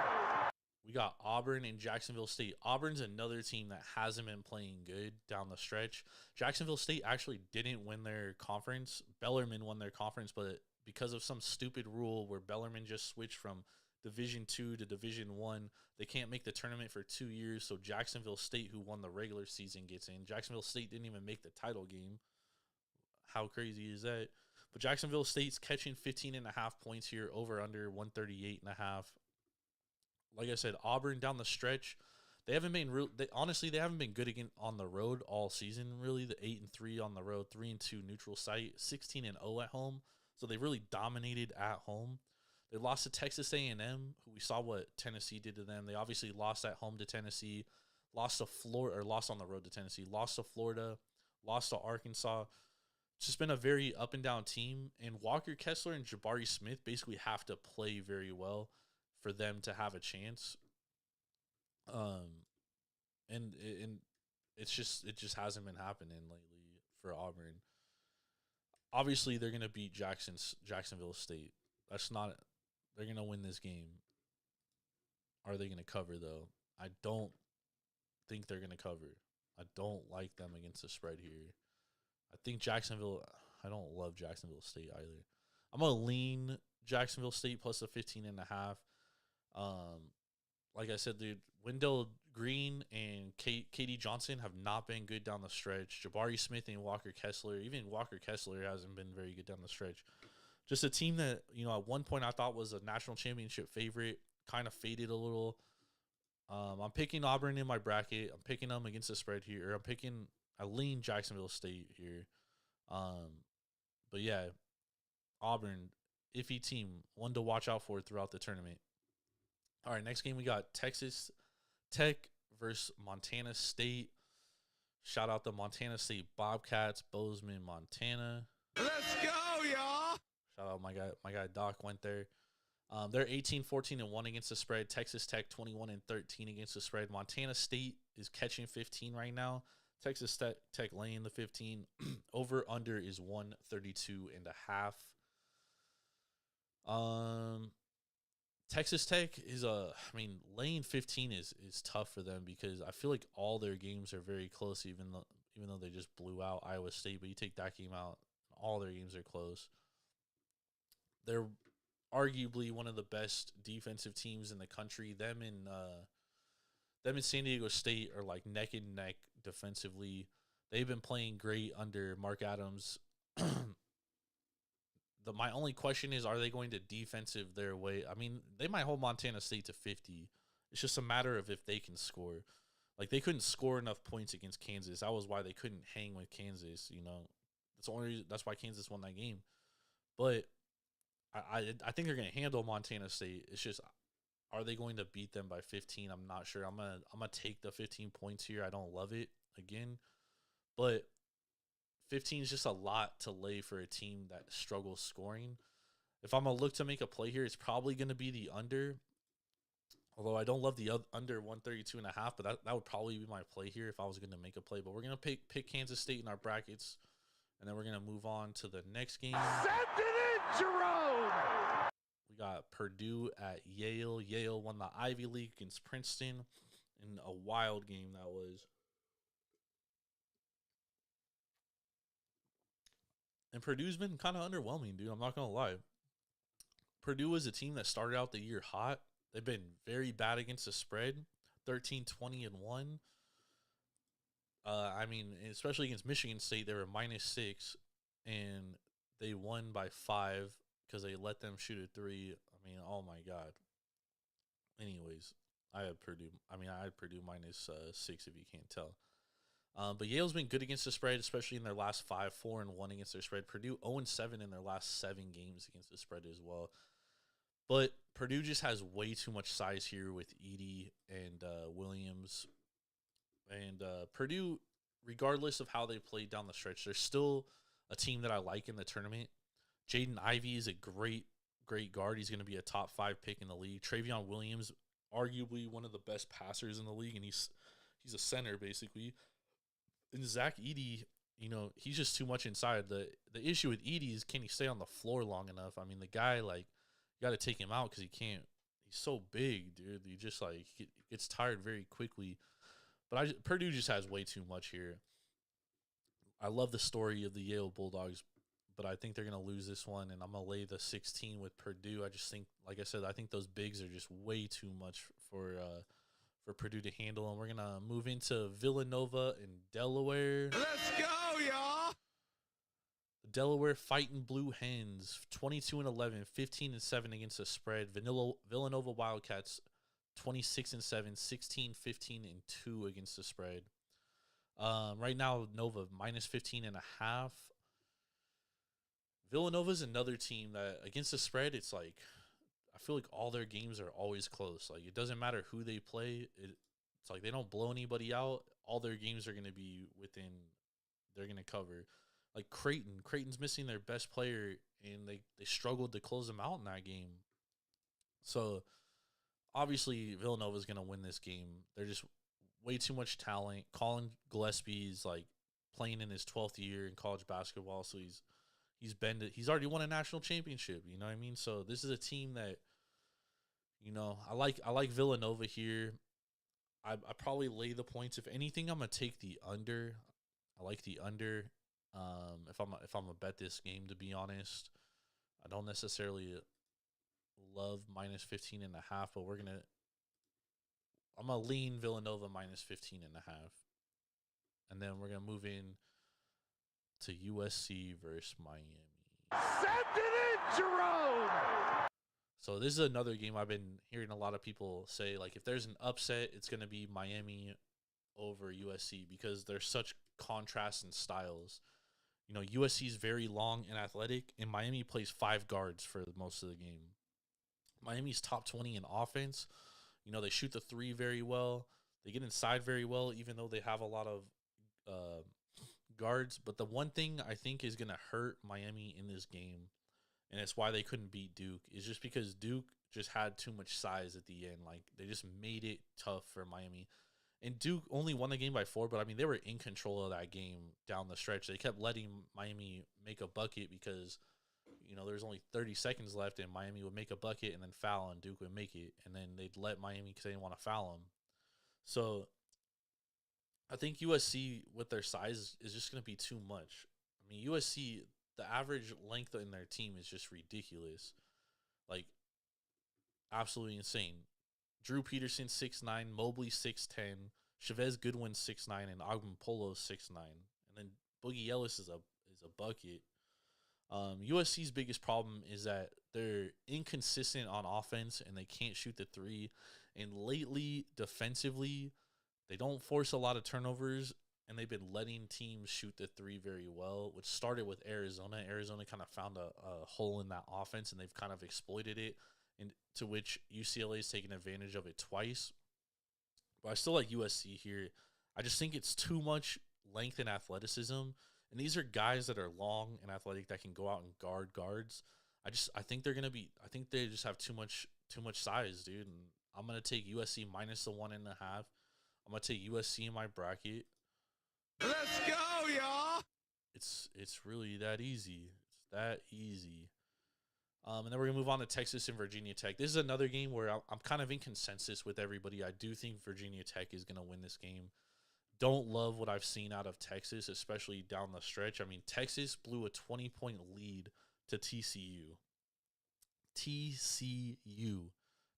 We got Auburn and Jacksonville State. Auburn's another team that hasn't been playing good down the stretch. Jacksonville State actually didn't win their conference. Bellarmine won their conference, but because of some stupid rule where Bellarmine just switched from Division II to Division I, they can't make the tournament for 2 years, so Jacksonville State, who won the regular season, gets in. Jacksonville State didn't even make the title game. How crazy is that? But Jacksonville State's catching 15.5 points here, over under 138.5. Like I said, Auburn down the stretch, they haven't been they haven't been good again on the road all season. Really, the 8-3 on the road, 3-2 neutral site, 16-0 at home. So they really dominated at home. They lost to Texas A&M, who we saw what Tennessee did to them. They obviously lost at home to Tennessee, lost on the road to Tennessee, lost to Florida, lost to Arkansas. It's just been a very up and down team, and Walker Kessler and Jabari Smith basically have to play very well for them to have a chance. And it just hasn't been happening lately for Auburn. obviously they're gonna beat Jacksonville State. That's not. They're gonna win this game. Are they gonna cover though? I don't think they're gonna cover. I don't like them against the spread here. I think Jacksonville. I don't love Jacksonville State either. I'm gonna lean Jacksonville State plus a 15.5. Like I said, dude, Wendell Green and Katie Johnson have not been good down the stretch. Jabari Smith and Walker Kessler, even Walker Kessler hasn't been very good down the stretch. Just a team that, at one point I thought was a national championship favorite, kind of faded a little. I'm picking Auburn in my bracket. I'm picking them against the spread here. I lean Jacksonville State here. But yeah, Auburn, iffy team, one to watch out for throughout the tournament. All right, next game we got Texas Tech versus Montana State. Shout out the Montana State Bobcats, Bozeman, Montana. Let's go, y'all. Shout out my guy Doc went there. They're 18-14-1 against the spread. Texas Tech 21-13 against the spread. Montana State is catching 15 right now. Texas Tech laying the 15. Over under is 132.5. Texas Tech is laying 15 is tough for them because I feel like all their games are very close, even though they just blew out Iowa State. But you take that game out, all their games are close. They're arguably one of the best defensive teams in the country. Them and San Diego State are like neck and neck defensively. They've been playing great under Mark Adams. My only question is, are they going to defensive their way? I mean, they might hold Montana State to 50. It's just a matter of if they can score. Like, they couldn't score enough points against Kansas. That was why they couldn't hang with Kansas, That's why Kansas won that game. But I think they're going to handle Montana State. It's just, are they going to beat them by 15? I'm not sure. I'm gonna take the 15 points here. I don't love it again, but 15 is just a lot to lay for a team that struggles scoring. If I'm gonna look to make a play here, it's probably gonna be the under. Although I don't love the under 132.5, but that would probably be my play here if I was gonna make a play. But we're gonna pick Kansas State in our brackets, and then we're gonna move on to the next game. Send it in, Jerome. We got Purdue at Yale. Yale won the Ivy League against Princeton in a wild game that was. And Purdue's been kind of underwhelming, dude. I'm not going to lie. Purdue is a team that started out the year hot. They've been very bad against the spread, 13-20-1. Especially against Michigan State, they were -6, and they won by 5 because they let them shoot a 3. I mean, oh my God. Anyways, I had Purdue -6 if you can't tell. But Yale's been good against the spread, especially in their last 5, 4-1 against their spread. Purdue 0-7 in their last 7 games against the spread as well. But Purdue just has way too much size here with Edey and Williams. And Purdue, regardless of how they played down the stretch, they're still a team that I like in the tournament. Jaden Ivey is a great guard. He's going to be a top 5 pick in the league. Travion Williams, arguably one of the best passers in the league, and he's a center basically. And Zach Edey, he's just too much inside. The issue with Edey is, can he stay on the floor long enough? I mean, the guy, you got to take him out because he can't. He's so big, dude. He just, he gets tired very quickly. But Purdue just has way too much here. I love the story of the Yale Bulldogs, but I think they're going to lose this one, and I'm going to lay the 16 with Purdue. I just think, like I said, I think those bigs are just way too much for Purdue to handle. And we're going to move into Villanova and Delaware. Let's go, y'all. The Delaware Fighting Blue Hens, 22-11, 15-7 against the spread. Villanova Wildcats, 26-7, 16-15-2 against the spread. Right now, Nova -15.5. Villanova's another team that against the spread, it's I feel like all their games are always close. It doesn't matter who they play. It's they don't blow anybody out. All their games are going to be within. They're going to cover. Creighton's missing their best player, and they struggled to close them out in that game. So obviously Villanova's going to win this game. They're just way too much talent. Colin Gillespie's playing in his 12th year in college basketball, so he's he's already won a national championship. You know what I mean? So this is a team that, I like Villanova here. I probably lay the points. If anything, I'm gonna take the under. I like the under. If I'm gonna bet this game, to be honest, I don't necessarily love minus 15.5, but I'm gonna lean Villanova minus 15.5, and then we're gonna move in to USC versus Miami. Send it in, Jerome! So this is another game I've been hearing a lot of people say, like, if there's an upset, it's going to be Miami over USC because there's such contrast in styles. USC is very long and athletic, and Miami plays 5 guards for most of the game. Miami's top 20 in offense. They shoot the 3 very well. They get inside very well, even though they have a lot of guards. But the one thing I think is going to hurt Miami in this game, and it's why they couldn't beat Duke, is just because Duke just had too much size at the end. Like, they just made it tough for Miami. And Duke only won the game by 4, but, I mean, they were in control of that game down the stretch. They kept letting Miami make a bucket because, there's only 30 seconds left, and Miami would make a bucket and then foul, and Duke would make it. And then they'd let Miami because they didn't want to foul them. So I think USC, with their size, is just going to be too much. I mean, USC, the average length in their team is just ridiculous. Like, absolutely insane. Drew Peterson, 6'9", Mobley, 6'10", Chavez Goodwin, 6'9", and Agbenpolo, 6'9". And then Boogie Ellis is a bucket. USC's biggest problem is that they're inconsistent on offense, and they can't shoot the 3. And lately, defensively, they don't force a lot of turnovers, and they've been letting teams shoot the 3 very well, which started with Arizona. Arizona kind of found a hole in that offense, and they've kind of exploited it, and to which UCLA has taken advantage of it twice. But I still like USC here. I just think it's too much length and athleticism, and these are guys that are long and athletic that can go out and guard guards. I think they're gonna be. I think they just have too much size, dude. And I'm gonna take USC minus the 1.5. I'm gonna take USC in my bracket. Let's go, y'all! It's really that easy. It's that easy. And then we're gonna move on to Texas and Virginia Tech. This is another game where I'm kind of in consensus with everybody. I do think Virginia Tech is gonna win this game. Don't love what I've seen out of Texas, especially down the stretch. I mean, Texas blew a 20-point lead to TCU.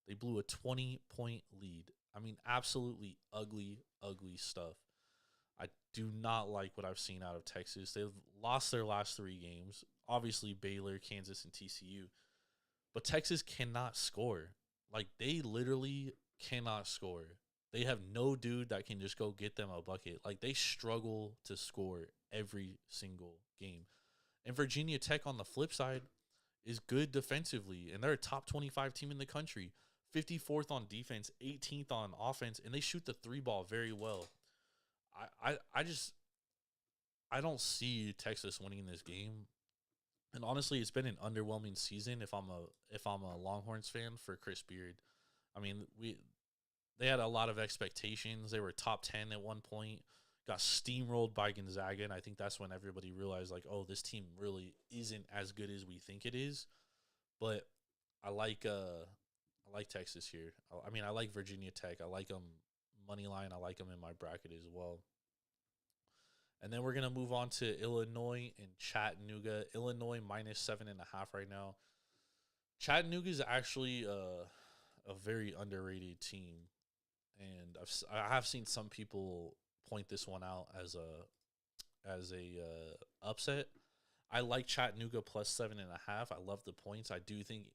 They blew a 20-point lead. I mean, absolutely ugly stuff. I do not like what I've seen out of Texas. They've lost their last 3 games. Obviously, Baylor, Kansas, and TCU. But Texas cannot score. Like, they literally cannot score. They have no dude that can just go get them a bucket. Like, they struggle to score every single game. And Virginia Tech, on the flip side, is good defensively. And they're a top 25 team in the country. 54th on defense, 18th on offense, and they shoot the 3 ball very well. I don't see Texas winning this game. And honestly, it's been an underwhelming season if I'm a Longhorns fan for Chris Beard. I mean, they had a lot of expectations. They were top 10 at one point, got steamrolled by Gonzaga, and I think that's when everybody realized, like, oh, this team really isn't as good as we think it is. But I like Texas here. I mean, I like Virginia Tech. I like them money line. I like them in my bracket as well. And then we're going to move on to Illinois and Chattanooga. Illinois minus 7.5 right now. Chattanooga is actually a very underrated team. And I have seen some people point this one out as a upset. I like Chattanooga plus 7.5. I love the points. I do think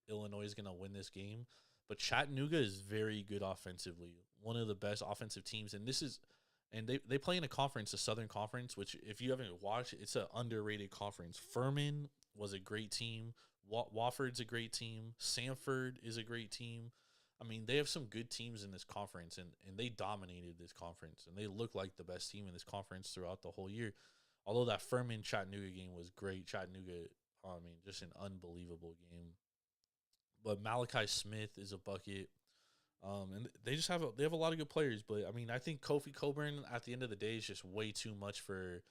Illinois is going to win this game. But Chattanooga is very good offensively. One of the best offensive teams. And they play in a conference, a Southern Conference, which if you haven't watched, it's an underrated conference. Furman was a great team. Wofford's a great team. Sanford is a great team. I mean, they have some good teams in this conference, and they dominated this conference. And they look like the best team in this conference throughout the whole year. Although that Furman-Chattanooga game was great. Chattanooga, I mean, just an unbelievable game. But Malachi Smith is a bucket. And they have a lot of good players, but I mean, I think Kofi Cockburn at the end of the day is just way too much for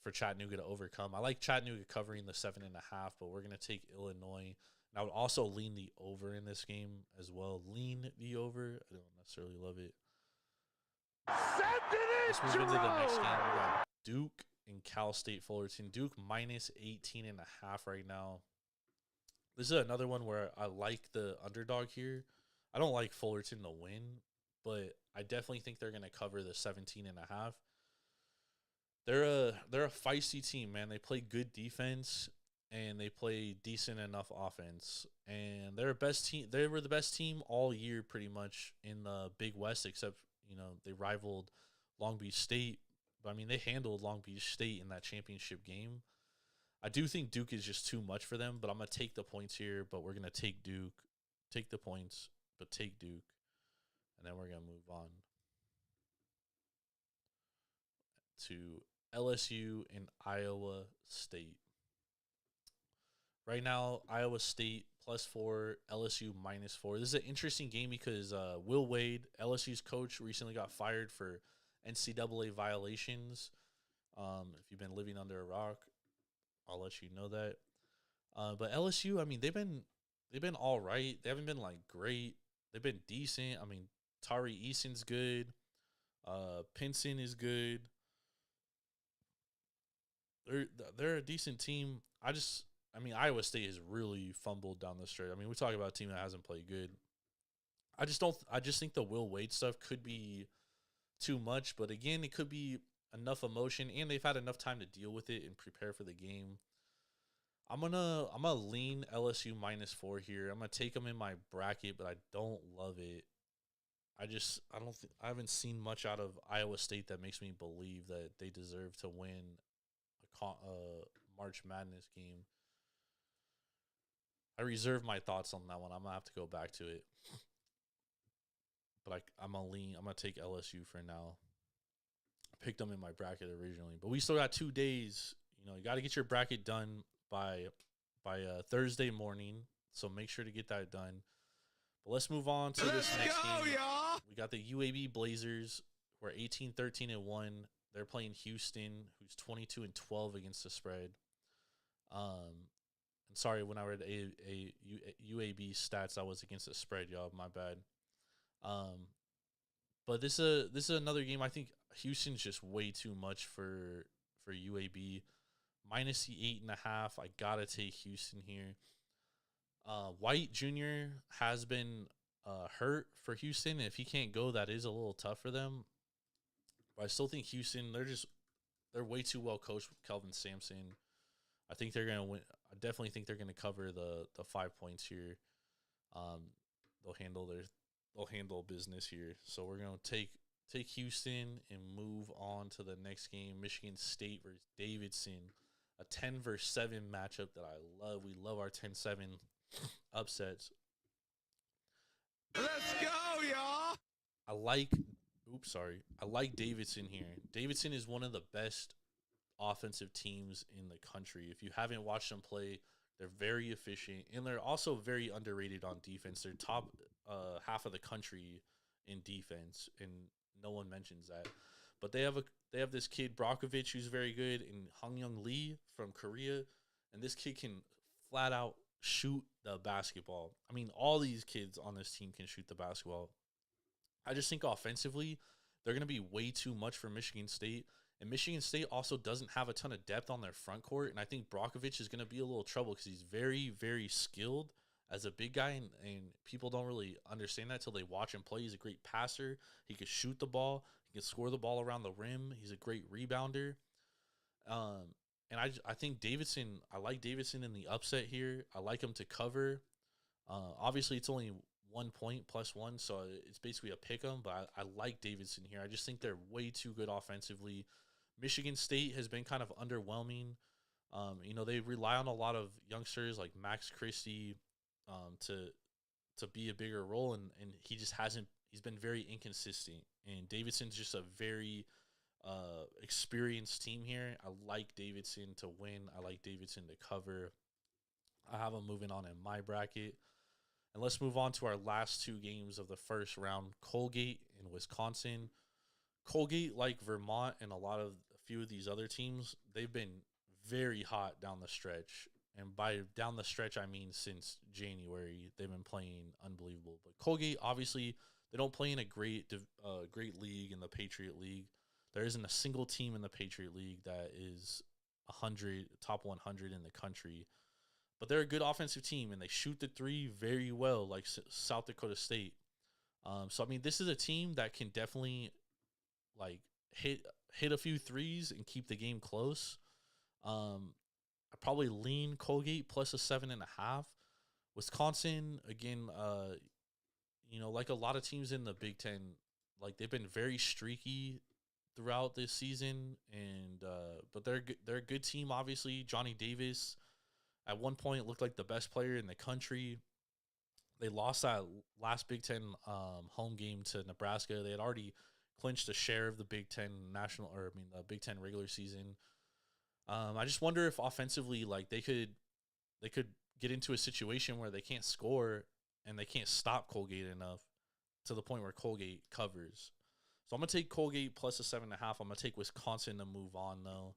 for Chattanooga to overcome. I like Chattanooga covering the 7.5, but we're gonna take Illinois. And I would also lean the over in this game as well. Lean the over. I don't necessarily love it. Let's move into the next game. We got Duke and Cal State Fullerton. Duke minus 18.5 right now. This is another one where I like the underdog here. I don't like Fullerton to win, but I definitely think they're going to cover the 17.5. They're a feisty team, man. They play good defense and they play decent enough offense. And they're best team. They were the best team all year pretty much in the Big West, except, you know, they rivaled Long Beach State. But I mean, they handled Long Beach State in that championship game. I do think Duke is just too much for them, but I'm going to take the points here, but we're going to take Duke. Take the points, but take Duke. And then we're going to move on to LSU and Iowa State. Right now, Iowa State +4, LSU -4. This is an interesting game because Will Wade, LSU's coach, recently got fired for NCAA violations. If you've been living under a rock, I'll let you know that. But LSU, I mean, they've been all right. They haven't been like great. They've been decent. I mean, Tari Eason's good. Pinson is good. They're a decent team. I mean, Iowa State has really fumbled down the stretch. I mean, we talk about a team that hasn't played good. I just think the Will Wade stuff could be too much, but again, it could be enough emotion, and they've had enough time to deal with it and prepare for the game. I'm gonna lean LSU -4 here. I'm gonna take them in my bracket, but I don't love it. I haven't seen much out of Iowa State that makes me believe that they deserve to win a March Madness game. I reserve my thoughts on that one. I'm gonna have to go back to it, but I'm gonna take LSU for now. I picked them in my bracket originally, but we still got 2 days. You know, you got to get your bracket done by Thursday morning, so make sure to get that done. But let's move on to this next game. Y'all. We got the UAB Blazers, who are 18-13-1. They're playing Houston, who's 22-12 against the spread. And sorry, when I read a UAB stats, that was against the spread, y'all. My bad. But this is another game. I think Houston's just way too much for UAB. Minus the 8.5. I gotta take Houston here. White Jr. has been hurt for Houston. If he can't go, that is a little tough for them. But I still think Houston, they're way too well coached with Kelvin Sampson. I think they're gonna win. I definitely think they're gonna cover the 5 points here. They'll handle business here. So we're gonna take Houston and move on to the next game. Michigan State versus Davidson. A 10-7 matchup that I love. We love our 10-7 upsets. Let's go, y'all. I like Davidson here. Davidson is one of the best offensive teams in the country. If you haven't watched them play, they're very efficient, and they're also very underrated on defense. They're top half of the country in defense, and no one mentions that. But they have this kid Brockovich who's very good, and Hong Young Lee from Korea, and this kid can flat out shoot the basketball. I mean, all these kids on this team can shoot the basketball. I just think offensively, they're going to be way too much for Michigan State. And Michigan State also doesn't have a ton of depth on their front court. And I think Brockovich is going to be a little trouble because he's very, very skilled as a big guy. And people don't really understand that until they watch him play. He's a great passer. He can shoot the ball. He can score the ball around the rim. He's a great rebounder. And I think Davidson, I like Davidson in the upset here. I like him to cover. Obviously, it's only 1 point +1, so it's basically a pick 'em, but I like Davidson here. I just think they're way too good offensively. Michigan State has been kind of underwhelming. You know, they rely on a lot of youngsters like Max Christie to be a bigger role, and he just hasn't. He's been very inconsistent, and Davidson's just a very experienced team here. I like Davidson to win. I like Davidson to cover. I have them moving on in my bracket. And let's move on to our last 2 games of the first round. Colgate and Wisconsin. Colgate, like Vermont and a lot of few of these other teams, they've been very hot down the stretch. And by down the stretch, I mean since January, they've been playing unbelievable. But Colgate, obviously, they don't play in a great league in the Patriot League. There isn't a single team in the Patriot League that is top 100 in the country. But they're a good offensive team, and they shoot the three very well, like South Dakota State. So, I mean, this is a team that can definitely, like, hit a few threes and keep the game close. I probably lean Colgate plus a 7.5. Wisconsin, again, like a lot of teams in the Big Ten, like they've been very streaky throughout this season, and but they're a good team. Obviously, Johnny Davis at one point looked like the best player in the country. They lost that last Big Ten home game to Nebraska. They had already clinched a share of the Big Ten the Big Ten regular season. I just wonder if offensively, like they could get into a situation where they can't score and they can't stop Colgate enough to the point where Colgate covers. So I'm gonna take Colgate plus a 7.5. I'm gonna take Wisconsin to move on though.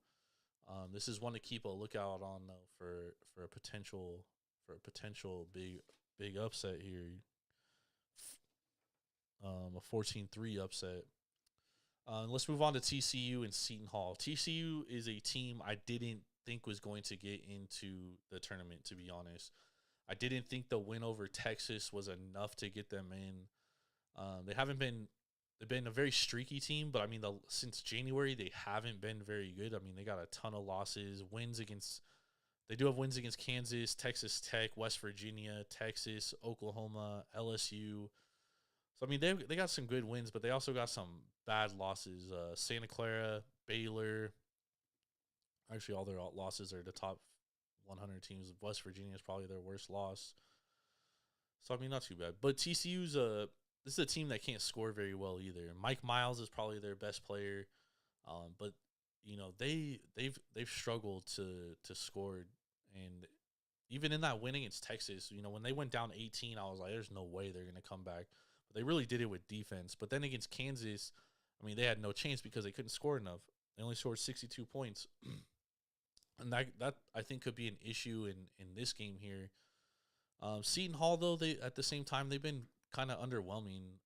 This is one to keep a lookout on though for a potential big upset here. A 14-3 upset. Let's move on to TCU and Seton Hall. TCU is a team I didn't think was going to get into the tournament, to be honest. I didn't think the win over Texas was enough to get them in. They've been a very streaky team, but I mean, since January, they haven't been very good. I mean, they got a ton of losses, they do have wins against Kansas, Texas Tech, West Virginia, Texas, Oklahoma, LSU. So, I mean, they got some good wins, but they also got some bad losses. Santa Clara, Baylor. Actually, all their losses are the top 100 teams. West Virginia is probably their worst loss. So, I mean, not too bad. But TCU's this is a team that can't score very well either. Mike Miles is probably their best player. But, they've struggled to score. And even in that win against Texas, when they went down 18, I was like, there's no way they're going to come back. But they really did it with defense. But then against Kansas, I mean, they had no chance because they couldn't score enough. They only scored 62 points. And that I think could be an issue in this game here. Seton Hall, though, at the same time, they've been kind of underwhelming,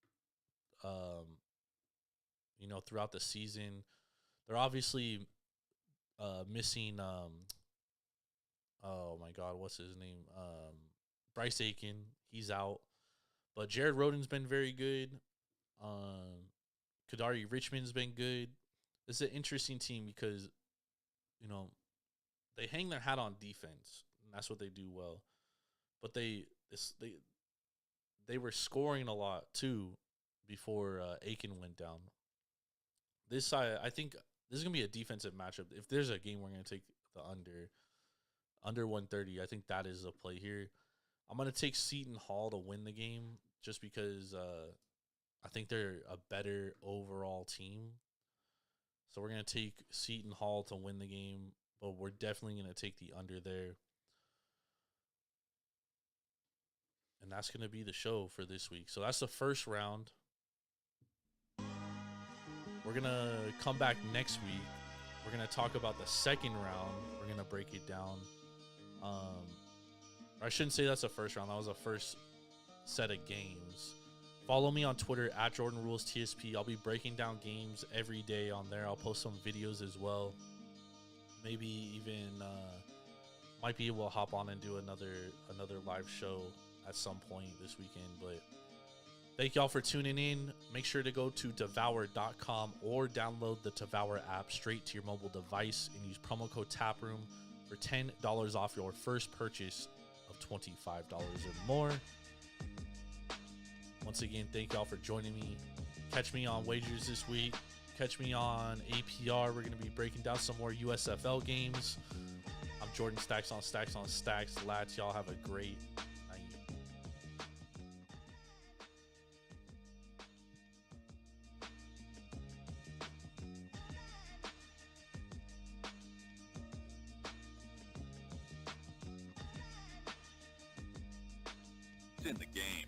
throughout the season. They're obviously missing, oh my God, what's his name? Bryce Aiken, he's out. But Jared Roden's been very good. Kadari Richmond's been good. This is an interesting team because, they hang their hat on defense, and that's what they do well. But they were scoring a lot too before Aiken went down. I think this is gonna be a defensive matchup. If there's a game we're gonna take the under 130, I think that is a play here. I'm gonna take Seton Hall to win the game just because I think they're a better overall team. So we're gonna take Seton Hall to win the game, but we're definitely gonna take the under there. And that's going to be the show for this week. So that's the first round. We're going to come back next week. We're going to talk about the second round. We're going to break it down. I shouldn't say that's the first round. That was the first set of games. Follow me on Twitter at JordanRulesTSP. I'll be breaking down games every day on there. I'll post some videos as well. Maybe even might be able to hop on and do another live show at some point this weekend. But thank y'all for tuning in. Make sure to go to devour.com or download the Devour app straight to your mobile device and use promo code Taproom for $10 off your first purchase of $25 or more. Once again, thank y'all for joining me. Catch me on Wagers this week. Catch me on APR. We're going to be breaking down some more USFL games. I'm Jordan Stacks on Stacks on Stacks. Lads, y'all have a great night. In the game.